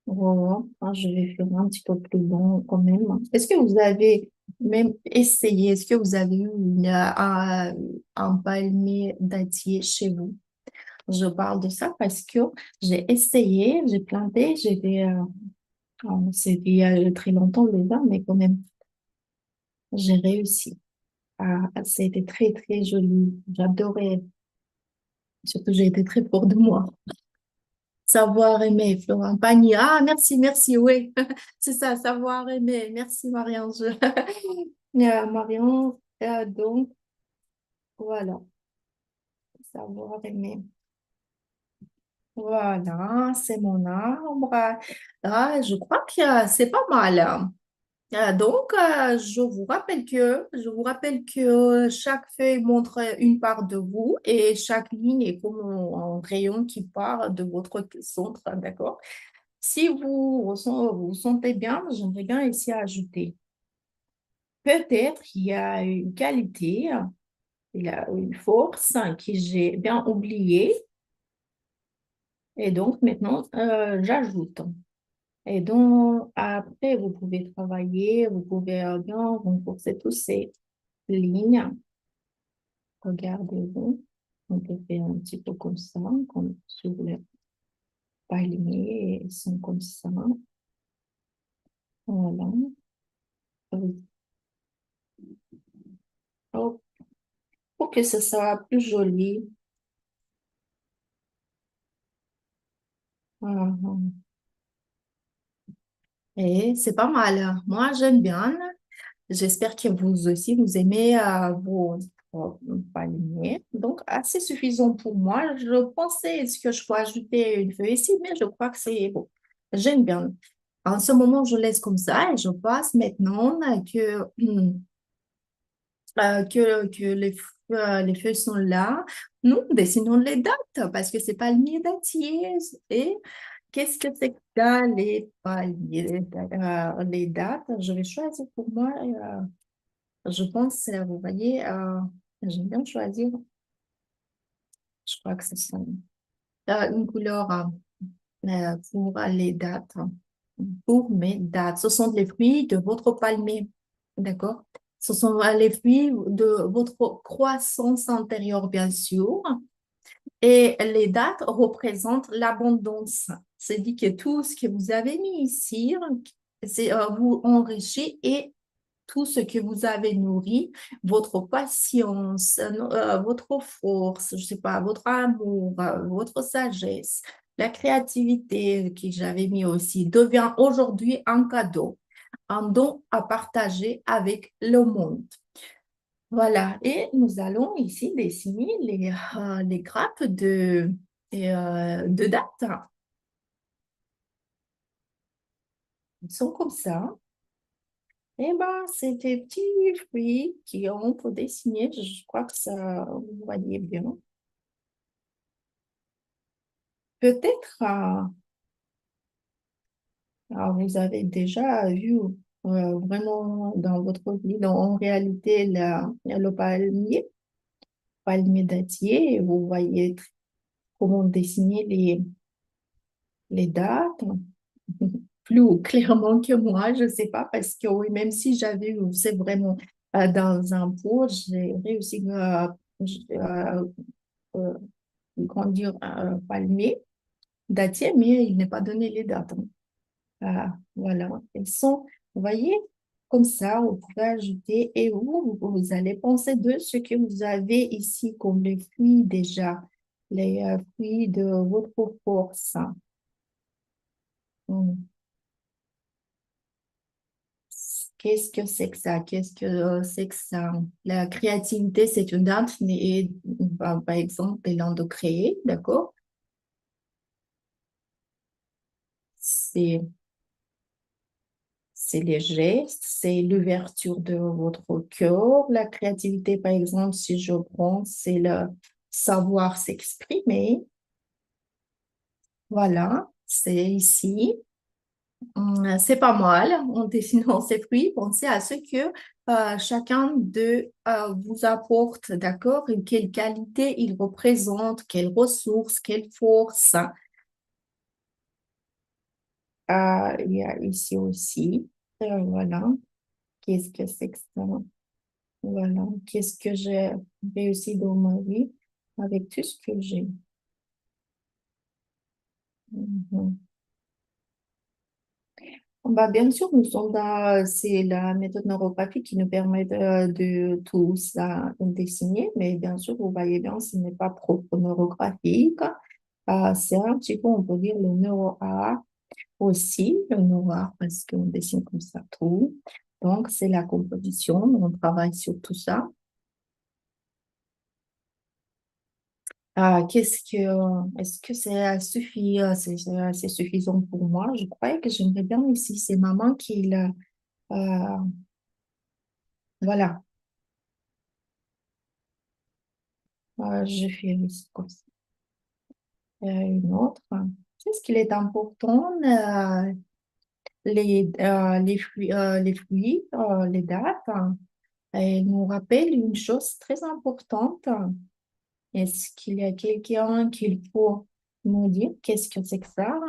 voilà, je vais faire un petit peu plus long quand même. Est-ce que vous avez même essayé, est-ce que vous avez eu un palmier dattier chez vous? Je parle de ça parce que j'ai essayé, j'ai planté, c'était il y a très longtemps déjà, mais quand même, j'ai réussi. C'était très, très joli. J'adorais. Surtout, j'ai été très forte de moi. Savoir aimer, Florent Pagny. Ah, merci, merci, oui. C'est ça, savoir aimer. Merci, Marianne. Marianne, donc, voilà, savoir aimer. Voilà, c'est mon arbre. Je crois que c'est pas mal. Donc, je vous rappelle que chaque feuille montre une part de vous et chaque ligne est comme un rayon qui part de votre centre, d'accord? Si vous sentez bien, j'aimerais bien ici ajouter. Peut-être il y a une qualité, il y a une force que j'ai bien oubliée et donc maintenant j'ajoute. Et donc après, vous pouvez travailler, vous pouvez bien renforcer tous ces lignes. Regardez-vous. On peut faire un petit peu comme ça, comme sur le palier, ils sont comme ça. Voilà. Hop, pour que ce soit plus joli. Voilà. Et c'est pas mal. Moi, j'aime bien. J'espère que vous aussi, vous aimez vos palmiers. Donc, assez suffisant pour moi. Je pensais, est-ce que je peux ajouter une feuille ici, mais je crois que c'est bon. J'aime bien. En ce moment, je laisse comme ça et je passe maintenant que les feuilles sont là. Nous dessinons les dates parce que c'est palmier datier. Et qu'est-ce que c'est que ça, les palmiers, les dates? Je vais choisir pour moi. Je pense, vous voyez, j'aime bien choisir, je crois que c'est ça, une couleur pour les dates, pour mes dates. Ce sont les fruits de votre palmier, d'accord? Ce sont les fruits de votre croissance antérieure, bien sûr. Et les dates représentent l'abondance. C'est dit que tout ce que vous avez mis ici, c'est vous enrichit et tout ce que vous avez nourri, votre patience, votre force, je sais pas, votre amour, votre sagesse, la créativité que j'avais mis aussi, devient aujourd'hui un cadeau, un don à partager avec le monde. Voilà, et nous allons ici dessiner les grappes de date. Ils sont comme ça. Eh ben, c'est des petits fruits qui ont pour dessiner. Je crois que ça, vous voyez bien. Peut-être, vous avez déjà vu. vraiment dans votre vie. Donc, en réalité, le palmier dattier, vous voyez comment dessiner les dates plus clairement que moi, je ne sais pas, parce que oui, même si j'avais eu, c'est vraiment dans un pot, j'ai réussi euh, grandir un palmier dattier, mais il n'est pas donné les dates. Ah, voilà, elles sont, vous voyez, comme ça, vous pouvez ajouter et vous allez penser de ce que vous avez ici comme les fruits déjà, les fruits de votre force. Hum. Qu'est-ce que c'est que ça? Qu'est-ce que c'est que ça? La créativité, c'est une art, mais par exemple, l'élan de créer, d'accord? C'est C'est les gestes, c'est l'ouverture de votre cœur. La créativité, par exemple, si je prends, c'est le savoir s'exprimer. Voilà, c'est ici. C'est pas mal en dessinant ces fruits. Pensez à ce que chacun de vous apporte, d'accord? Et quelle qualité il représente, quelles ressources, quelle force. Il y a ici aussi. Voilà. Qu'est-ce que c'est que ça? Voilà, qu'est-ce que j'ai réussi dans ma vie avec tout ce que j'ai. Mhm. Bah, bien sûr, nous sommes dans, c'est la méthode neurographique qui nous permet de tout ça dessiner, mais bien sûr, vous voyez bien, ce n'est pas propre neurographique. C'est un petit peu, on peut dire, le neuro-art aussi, le neuro-art parce qu'on dessine comme ça tout. Donc, c'est la composition, on travaille sur tout ça. Est-ce que c'est suffisant pour moi? Je crois que j'aimerais bien aussi, c'est maman qui l'a, euh, voilà, je fais ici comme ça. Une autre. Qu'est-ce qu'il est important? Les fruits, les dates, elles nous rappellent une chose très importante. Est-ce qu'il y a quelqu'un qu'il faut nous dire qu'est-ce que c'est que ça?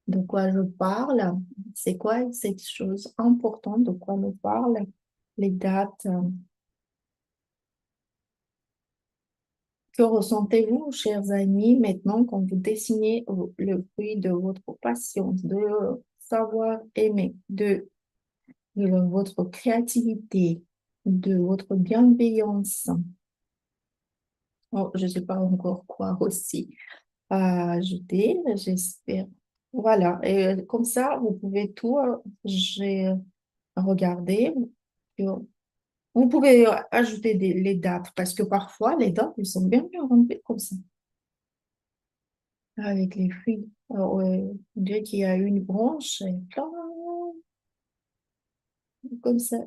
De quoi je parle, c'est quoi cette chose importante, de quoi me parle, les dates. Que ressentez-vous, chers amis, maintenant quand vous dessinez le fruit de votre patience, de savoir aimer, de votre créativité, de votre bienveillance? Oh, je ne sais pas encore quoi aussi ajouter, j'espère. Voilà, et comme ça, vous pouvez tout, j'ai regardé. Vous pouvez ajouter les dates parce que parfois, les dates, ils sont bien mieux remplis comme ça, avec les fruits. Alors, on dirait qu'il y a une branche, et plein, comme ça,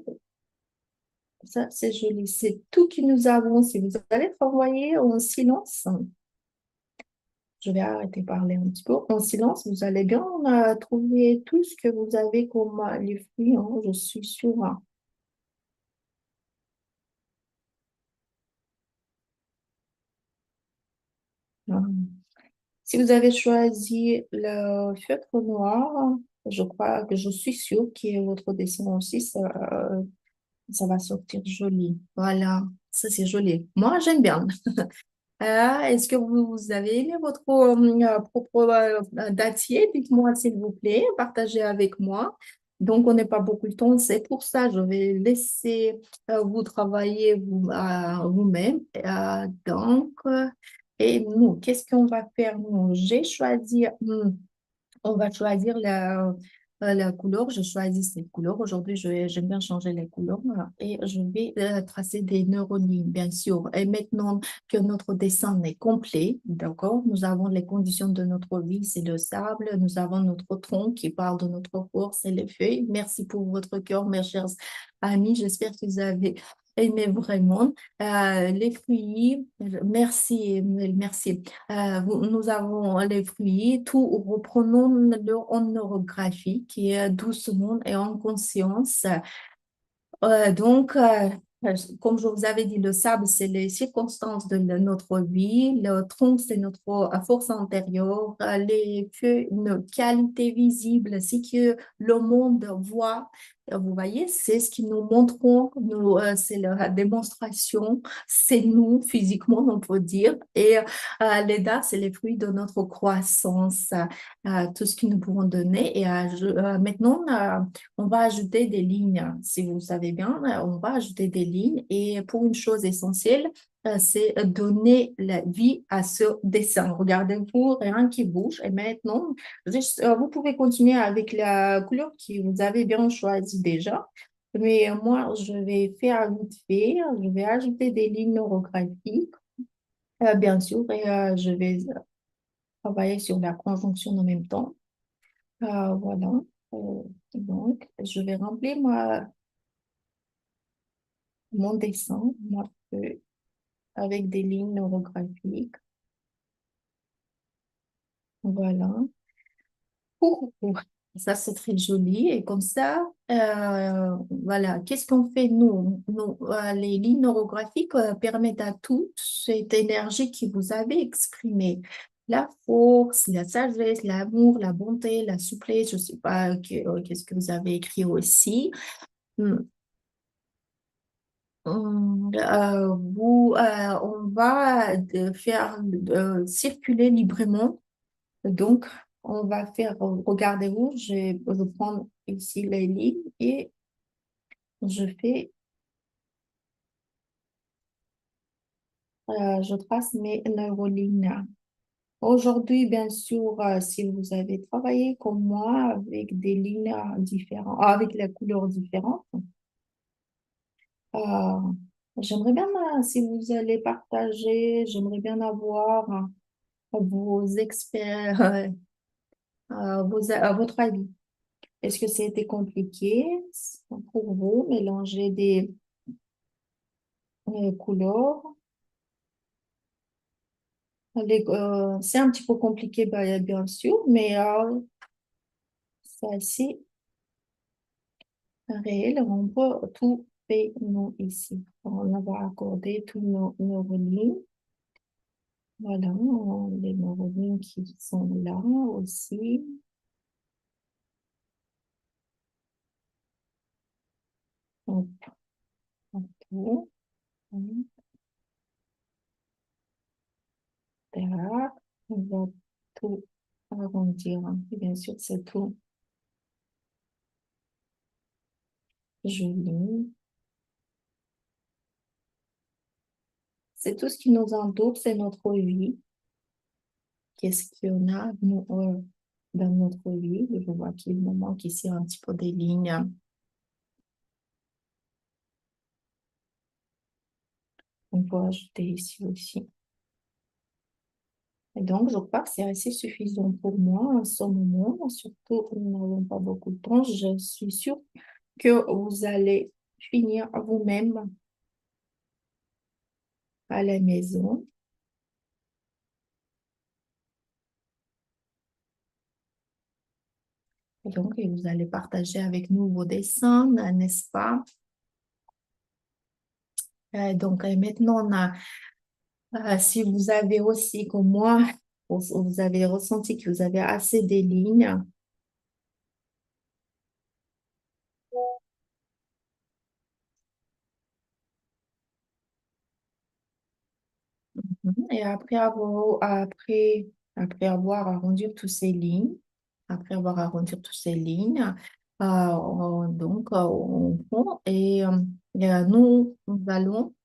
c'est joli. C'est tout que nous avons. Si vous allez travailler en silence, je vais arrêter de parler un petit peu. En silence, vous allez bien trouver tout ce que vous avez comme les fruits, hein, je suis sûre. Hein. Si vous avez choisi le feutre noir, je crois que je suis sûre que votre dessin aussi, ça va sortir joli. Voilà, ça c'est joli. Moi, j'aime bien. Est-ce que vous avez aimé votre propre datier? Dites-moi s'il vous plaît, partagez avec moi. Donc, on n'est pas beaucoup de temps, c'est pour ça je vais laisser vous travailler vous-même. Et nous, qu'est-ce qu'on va faire? Nous, j'ai choisi. On va choisir la couleur. Je choisis cette couleur. Aujourd'hui, j'aime bien changer les couleurs et je vais tracer des neurolignes, bien sûr. Et maintenant que notre dessin est complet, d'accord, nous avons les conditions de notre vie, c'est le sable. Nous avons notre tronc qui parle de notre corps, c'est les feuilles. Merci pour votre cœur, mes chers amis. J'espère que vous avez Mais vraiment, les fruits, merci, merci. Nous avons les fruits, tout reprenons-le en orographique et doucement et en conscience. Donc, comme je vous avais dit, le sable, c'est les circonstances de notre vie. Le tronc, c'est notre force intérieure. Les feux, nos qualités visibles, c'est que le monde voit. Vous voyez, c'est ce qui nous montrons. Nous, c'est la démonstration. C'est nous, physiquement, on peut dire. Et les dates, c'est les fruits de notre croissance, tout ce que nous pouvons donner. Et maintenant, on va ajouter des lignes. Si vous savez bien, on va ajouter des lignes. Et pour une chose essentielle, c'est donner la vie à ce dessin. Regardez-vous, rien qui bouge. Et maintenant, vous pouvez continuer avec la couleur que vous avez bien choisie déjà. Mais moi, je vais faire vite fait. Je vais ajouter des lignes orographiques, bien sûr, et je vais travailler sur la conjonction en même temps. Voilà. Euh, donc, je vais remplir mon dessin, ma feuille, avec des lignes orographiques. Voilà. Pour. Ça, c'est très joli. Et comme ça, voilà. Qu'est-ce qu'on fait, nous? Les lignes orographiques permettent à toute cette énergie que vous avez exprimée. La force, la sagesse, l'amour, la bonté, la souplesse, je ne sais pas qu'est-ce que vous avez écrit aussi. Hmm. On va faire circuler librement. Donc, on va faire, regardez-vous, je prends ici les lignes et je trace mes neurolignes. Aujourd'hui, bien sûr, si vous avez travaillé comme moi avec des lignes différentes, avec les couleurs différentes, euh, j'aimerais bien, si vous allez partager, j'aimerais bien avoir vos experts, votre avis. Est-ce que c'était compliqué pour vous, mélanger des couleurs? C'est un petit peu compliqué, bien sûr, mais c'est assez réel. On peut tout faire, nous, ici. On va accorder tous nos lignes. Voilà, les neurolignes qui sont là aussi. Hop, hop, hop, tac. On va tout arrondir, hein. Et bien sûr, c'est tout joli. C'est tout ce qui nous entoure, c'est notre vie. Qu'est-ce qu'on a nous, dans notre vie? Je vois qu'il me manque ici un petit peu des lignes. On peut ajouter ici aussi. Et donc, je crois que c'est assez suffisant pour moi en ce moment. Surtout, nous n'avons pas beaucoup de temps. Je suis sûre que vous allez finir vous-même à la maison. Et donc, et vous allez partager avec nous vos dessins, n'est-ce pas? Donc, maintenant, si vous avez aussi, comme moi, vous avez ressenti que vous avez assez des lignes, et après avoir arrondi toutes ces lignes, après avoir arrondi toutes ces lignes, on prend nous allons,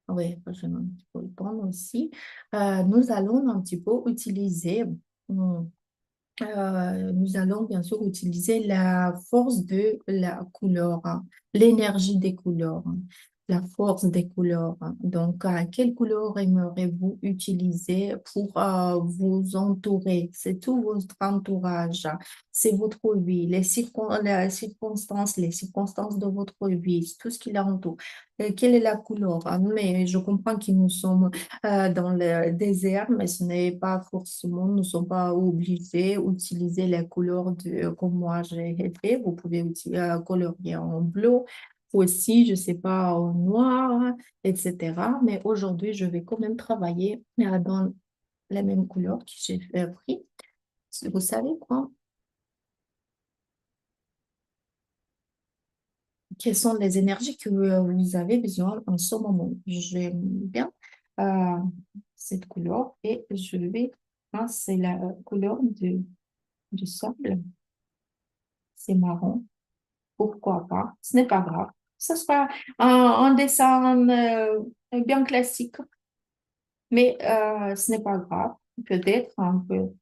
oui, je vais un petit peu le prendre aussi, nous allons un petit peu utiliser, nous allons bien sûr utiliser la force de la couleur, hein, l'énergie des couleurs. la force des couleurs, hein. Donc, quelle couleur aimeriez-vous utiliser pour vous entourer? C'est tout votre entourage, hein. C'est votre vie, les circonstances de votre vie, tout ce qui l'entoure. Quelle est la couleur? Mais je comprends que nous sommes dans le désert, mais ce n'est pas forcément, nous ne sommes pas obligés d'utiliser les couleurs comme moi j'ai fait. Vous pouvez colorier en bleu aussi, je ne sais pas, en noir, etc. Mais aujourd'hui, je vais quand même travailler dans les mêmes couleurs que j'ai pris. Vous savez quoi? Quelles sont les énergies que vous avez besoin en ce moment? J'aime bien euh, cette couleur et je vais, c'est la couleur du sable. C'est marron. Pourquoi pas? Ce n'est pas grave. Ce sera un dessin bien classique, mais ce n'est pas grave. Peut-être un peu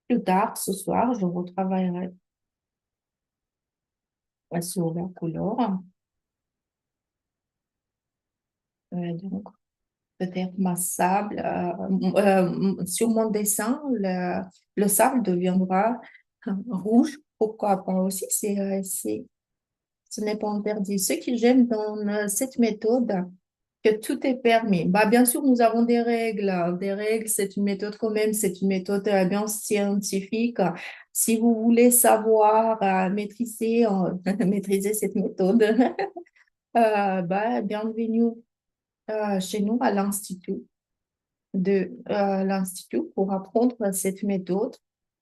plus tard ce soir, je retravaillerai sur la couleur. Donc, peut-être ma sable, sur mon dessin, le sable deviendra rouge. Pourquoi pas aussi? Ce n'est pas interdit. Ce que j'aime dans cette méthode, que tout est permis. Bah, bien sûr, nous avons des règles, hein. Des règles, c'est une méthode quand même, c'est une méthode bien scientifique. Si vous voulez savoir maîtriser, maîtriser cette méthode, bah, bienvenue chez nous à l'Institut pour apprendre cette méthode.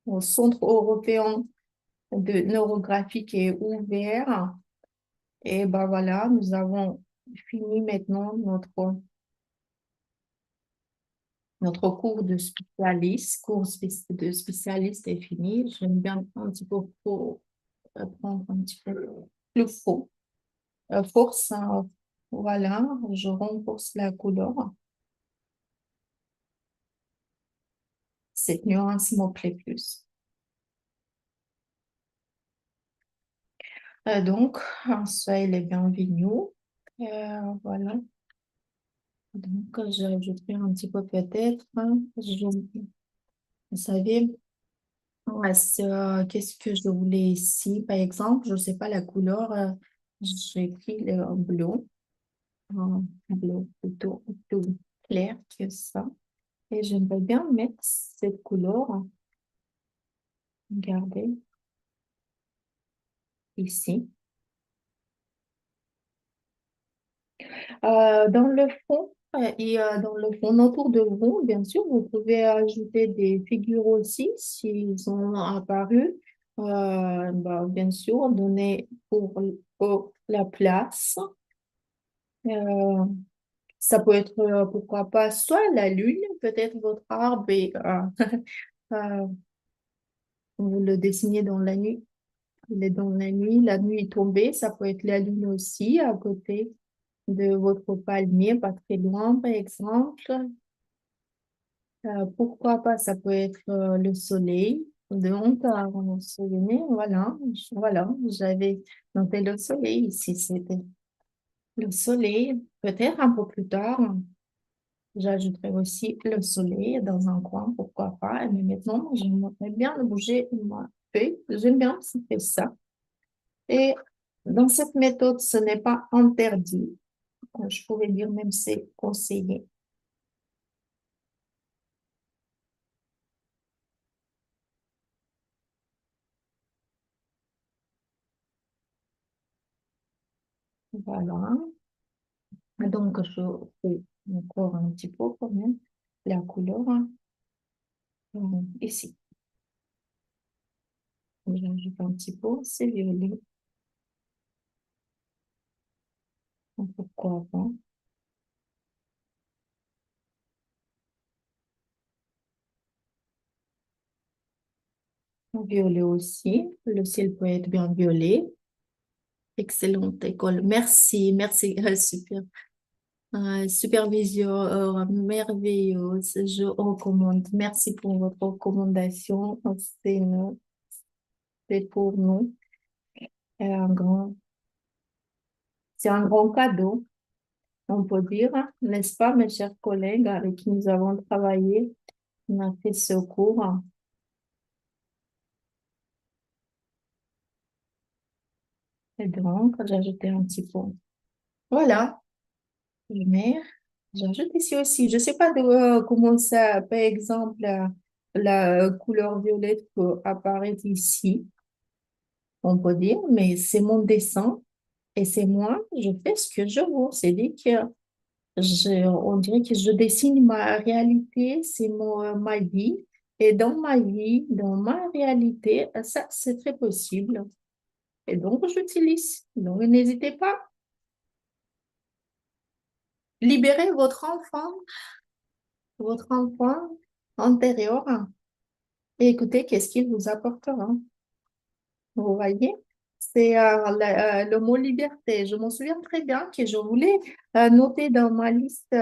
Au Centre européen de neurographie qui est ouvert. Et bah voilà, nous avons fini maintenant notre cours de spécialiste. De spécialiste est fini. J'aime bien un petit peu pour prendre un petit peu le faux. Force, voilà, je renforce la couleur. Cette nuance me plaît plus. Donc, soyez les bienvenus. Voilà. Donc, je rajouterai un petit peu peut-être, hein. Vous savez, ouais, qu'est-ce que je voulais ici? Par exemple, je ne sais pas la couleur. J'ai pris le bleu, bleu plutôt plus clair que ça. Et j'aimerais bien mettre cette couleur, regardez, ici. Dans le fond, dans le fond, autour de vous, bien sûr, vous pouvez ajouter des figures aussi s'ils ont apparu. Bah, bien sûr, donner pour la place. Euh, Ça peut être, pourquoi pas, soit la lune, peut-être votre arbre, et euh, vous le dessinez dans la nuit. Il est dans la nuit est tombée, ça peut être la lune aussi, à côté de votre palmier, pas très loin, par exemple. Pourquoi pas, ça peut être le soleil. Donc, on se souvenez, voilà, j'avais noté le soleil ici, c'était le soleil. Peut-être un peu plus tard, j'ajouterai aussi le soleil dans un coin, pourquoi pas. Mais maintenant, j'aimerais bien le bouger un peu. J'aime bien faire ça. Et dans cette méthode, ce n'est pas interdit. Je pourrais dire même c'est conseillé. Voilà. Donc, je fais encore un petit peu quand même la couleur, hein, ici. J'ajoute un petit peu, c'est violet. Donc, pourquoi pas? Violet aussi. Le ciel peut être bien violet. Excellente école. Merci, merci. Super. Supervision merveilleuse. Je recommande. Merci pour votre recommandation. C'est c'est pour nous un grand, c'est un grand cadeau. on peut dire, n'est-ce pas, mes chers collègues avec qui nous avons travaillé, on a fait ce cours. Et donc, j'ai ajouté un petit peu. Voilà, mais j'ajoute ici aussi. Je ne sais pas de, comment ça, par exemple, la couleur violette peut apparaître ici, on peut dire, mais c'est mon dessin et c'est moi, je fais ce que je veux. C'est-à-dire que on dirait que je dessine ma réalité, c'est ma vie. Et dans ma vie, dans ma réalité, ça, c'est très possible. Et donc, j'utilise. Donc, n'hésitez pas. Libérez votre enfant intérieur et écoutez qu'est-ce qu'il vous apportera. Vous voyez? C'est le mot liberté. Je m'en souviens très bien que je voulais noter dans ma liste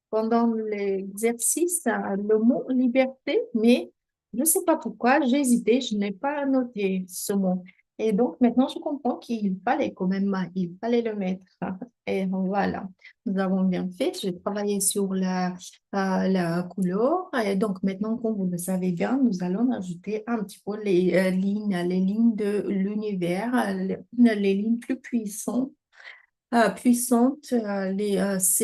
pendant l'exercice le mot liberté, mais je ne sais pas pourquoi, j'ai hésité, je n'ai pas noté ce mot. Et donc maintenant, je comprends qu'il fallait quand même, il fallait le mettre. Et voilà, nous avons bien fait. J'ai travaillé sur la couleur. Et donc maintenant, comme vous le savez bien, nous allons ajouter un petit peu les lignes de l'univers, les lignes plus puissantes. C'est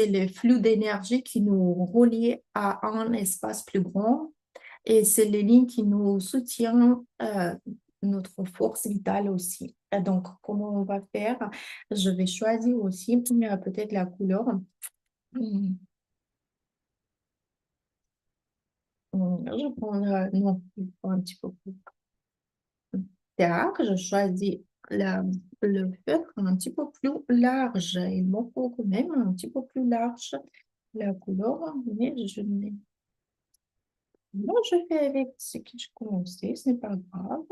le flux d'énergie qui nous relie à un espace plus grand et c'est les lignes qui nous soutiennent notre force vitale aussi. Et donc, comment on va faire? Je vais choisir aussi peut-être la couleur. Hum, Je prends, non, il faut un petit peu plus tard. Je choisis le feutre un petit peu plus large. Il me faut quand même un petit peu plus large la couleur, mais je n'ai non, je fais avec ce que je commençais, ce n'est pas grave.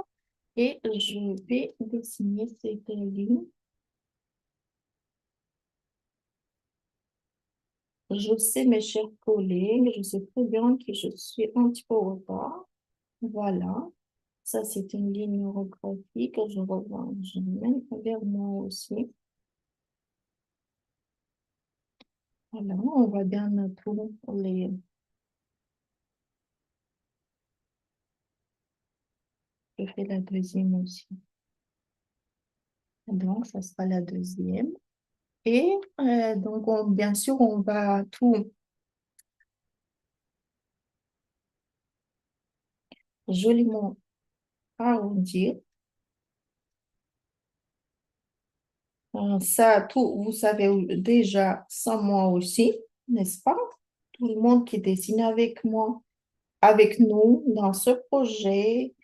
Et je vais dessiner cette ligne. Je sais, mes chers collègues, je sais très bien que je suis un petit peu au retard. Voilà. Ça, c'est une ligne orographique. Je revois, je mets vers moi aussi. Voilà, on va bien tous les... Je fais la deuxième aussi. Donc, ça sera la deuxième. Et donc, bien sûr, on va tout joliment arrondir. Ça, tout, vous savez déjà, sans moi aussi, n'est-ce pas? Tout le monde qui dessine avec moi, avec nous dans ce projet,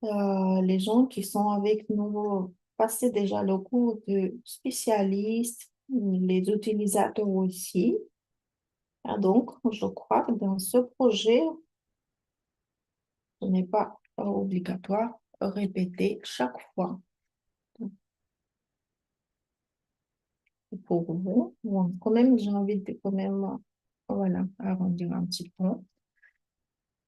les gens qui sont avec nous, passer déjà le cours de spécialistes, les utilisateurs aussi. Ah, donc, je crois que dans ce projet, ce n'est pas obligatoire de répéter chaque fois. Pour vous. Bon, quand même, j'ai envie de quand même, voilà, arrondir un petit peu.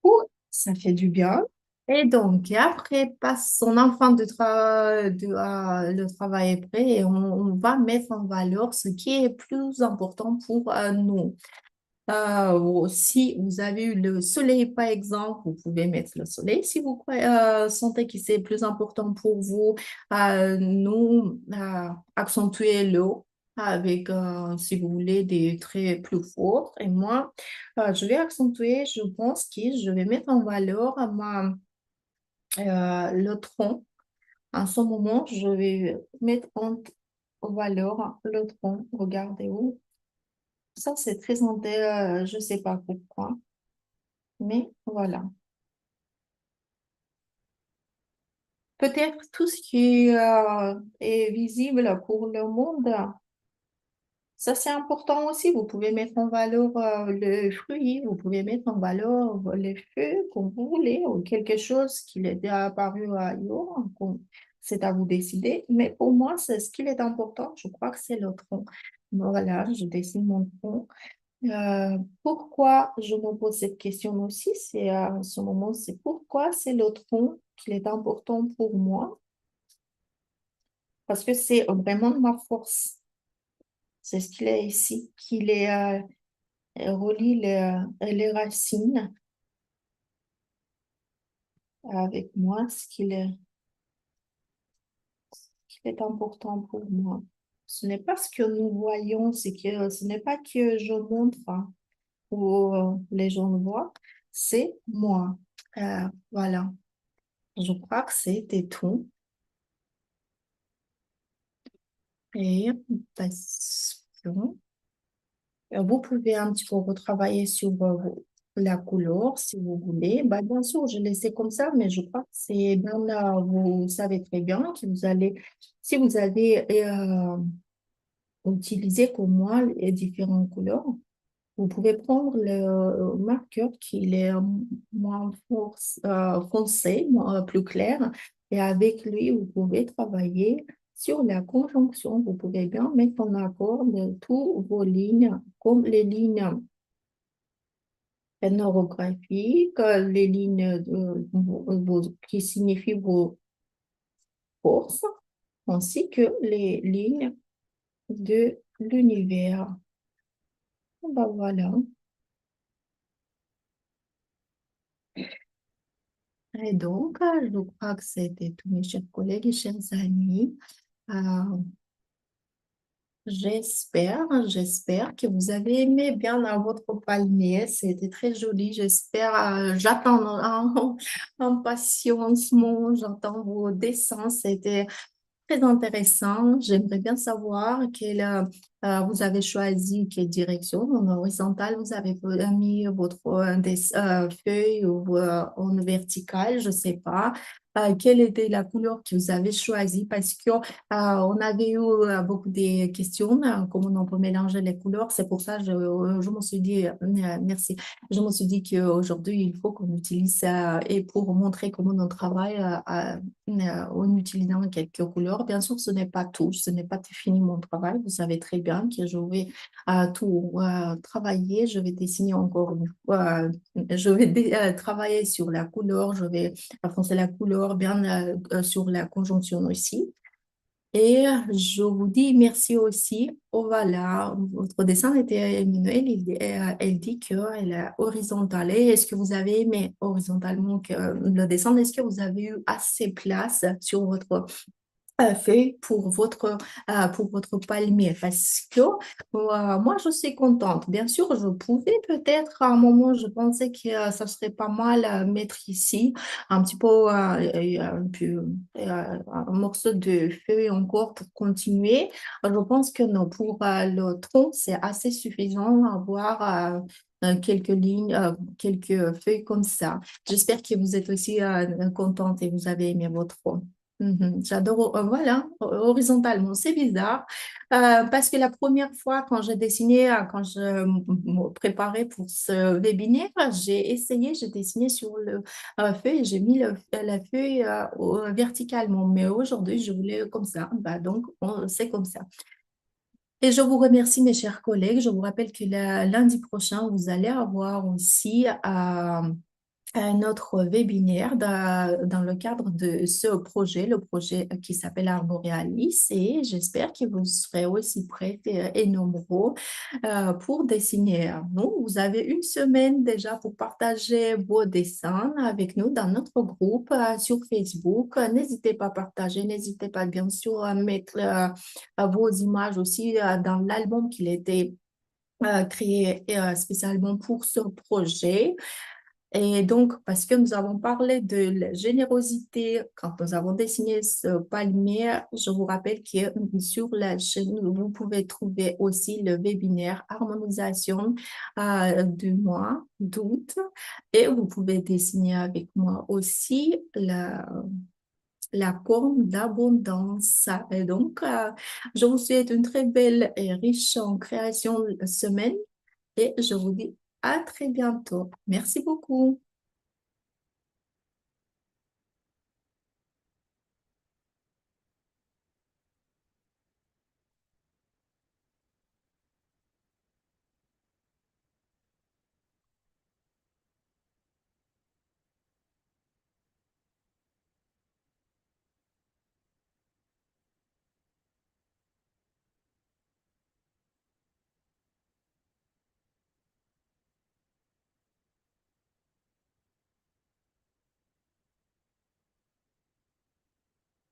Ouh, ça fait du bien. Et donc, et après, passe son enfant le travail est prêt et on va mettre en valeur ce qui est plus important pour nous. Si vous avez eu le soleil, par exemple, vous pouvez mettre le soleil. Si vous sentez que c'est plus important pour vous, nous accentuer l'eau avec, si vous voulez, des traits plus forts. Et moi, je vais accentuer, je pense que je vais mettre en valeur le tronc. En ce moment, je vais mettre en valeur le tronc. Regardez où. Ça, c'est très intéressant, je ne sais pas pourquoi. Mais voilà. Peut-être tout ce qui est visible pour le monde, ça c'est important aussi. Vous pouvez mettre en valeur le fruit, vous pouvez mettre en valeur les feux comme vous voulez, ou quelque chose qui est déjà apparu ailleurs. C'est à vous décider. Mais pour moi, c'est ce qui est important. Je crois que c'est le tronc. Voilà, je dessine mon tronc. Pourquoi je me pose cette question aussi, c'est en ce moment, c'est pourquoi c'est le tronc qu'il est important pour moi, parce que c'est vraiment ma force. C'est ce qu'il est ici, qu'il est, relie les racines avec moi, qu'il est important pour moi. Ce n'est pas ce que nous voyons, ce n'est pas que je montre hein, ou les gens le voient, c'est moi. Voilà, je crois que c'était tout. Et parce que vous pouvez un petit peu retravailler sur la couleur si vous voulez. Bah, bien sûr, je laissais comme ça, mais je crois que c'est bien là, vous savez très bien que vous allez, si vous avez utilisé comme moi les différentes couleurs, vous pouvez prendre le marqueur qui est moins foncé, plus clair, et avec lui, vous pouvez travailler sur la conjonction. Vous pouvez bien mettre en accord de toutes vos lignes, comme les lignes neurographiques, les lignes qui signifient vos forces, ainsi que les lignes de l'univers. Ben voilà. Et donc, je crois que c'était tous mes chers collègues et chers amis. Euh, j'espère que vous avez aimé bien votre palmier. C'était très joli. J'espère, j'attends impatiemment, j'attends vos dessins. C'était très intéressant. J'aimerais bien savoir vous avez choisi quelle direction. En horizontal, vous avez mis votre feuille ou en vertical, je ne sais pas. Quelle était la couleur que vous avez choisie? Parce que on avait eu beaucoup de questions, comment on peut mélanger les couleurs. C'est pour ça que je me suis dit, merci. Je me suis dit qu'aujourd'hui, il faut qu'on utilise ça et pour montrer comment on travaille en utilisant quelques couleurs. Bien sûr, ce n'est pas tout, ce n'est pas fini mon travail. Vous savez très bien que je vais tout travailler, je vais dessiner encore une fois, je vais travailler sur la couleur, je vais foncer la couleur bien sur la conjonction aussi. Et je vous dis merci aussi. Oh voilà, votre dessin était Emmanuel, elle dit qu'elle est horizontale. Et est-ce que vous avez aimé horizontalement le dessin? Est-ce que vous avez eu assez de place sur votre fait pour votre palmier parce que moi je suis contente. Bien sûr, je pouvais peut-être à un moment, je pensais que ça serait pas mal mettre ici un petit peu, un morceau de feuille encore pour continuer. Je pense que non, pour le tronc, c'est assez suffisant d'avoir quelques lignes, quelques feuilles comme ça. J'espère que vous êtes aussi contente et vous avez aimé votre tronc. Mhm. J'adore, voilà, horizontalement, c'est bizarre. Parce que la première fois quand j'ai dessiné, quand je me préparais pour ce webinaire, j'ai dessiné sur le feuille, j'ai mis la feuille verticalement, mais aujourd'hui, je voulais comme ça. Bah, donc, c'est comme ça. Et je vous remercie, mes chers collègues. Je vous rappelle que lundi prochain, vous allez avoir aussi un autre webinaire dans le cadre de ce projet, le projet qui s'appelle Arborealis, et j'espère que vous serez aussi prêts et nombreux pour dessiner. Donc, vous avez une semaine déjà pour partager vos dessins avec nous dans notre groupe sur Facebook. N'hésitez pas à partager, n'hésitez pas bien sûr à mettre vos images aussi dans l'album qui a été créé spécialement pour ce projet. Et donc, parce que nous avons parlé de la générosité quand nous avons dessiné ce palmier, je vous rappelle que sur la chaîne, vous pouvez trouver aussi le webinaire harmonisation du mois d'août et vous pouvez dessiner avec moi aussi la corne d'abondance. Et donc, je vous souhaite une très belle et riche en création semaine et je vous dis à très bientôt. Merci beaucoup.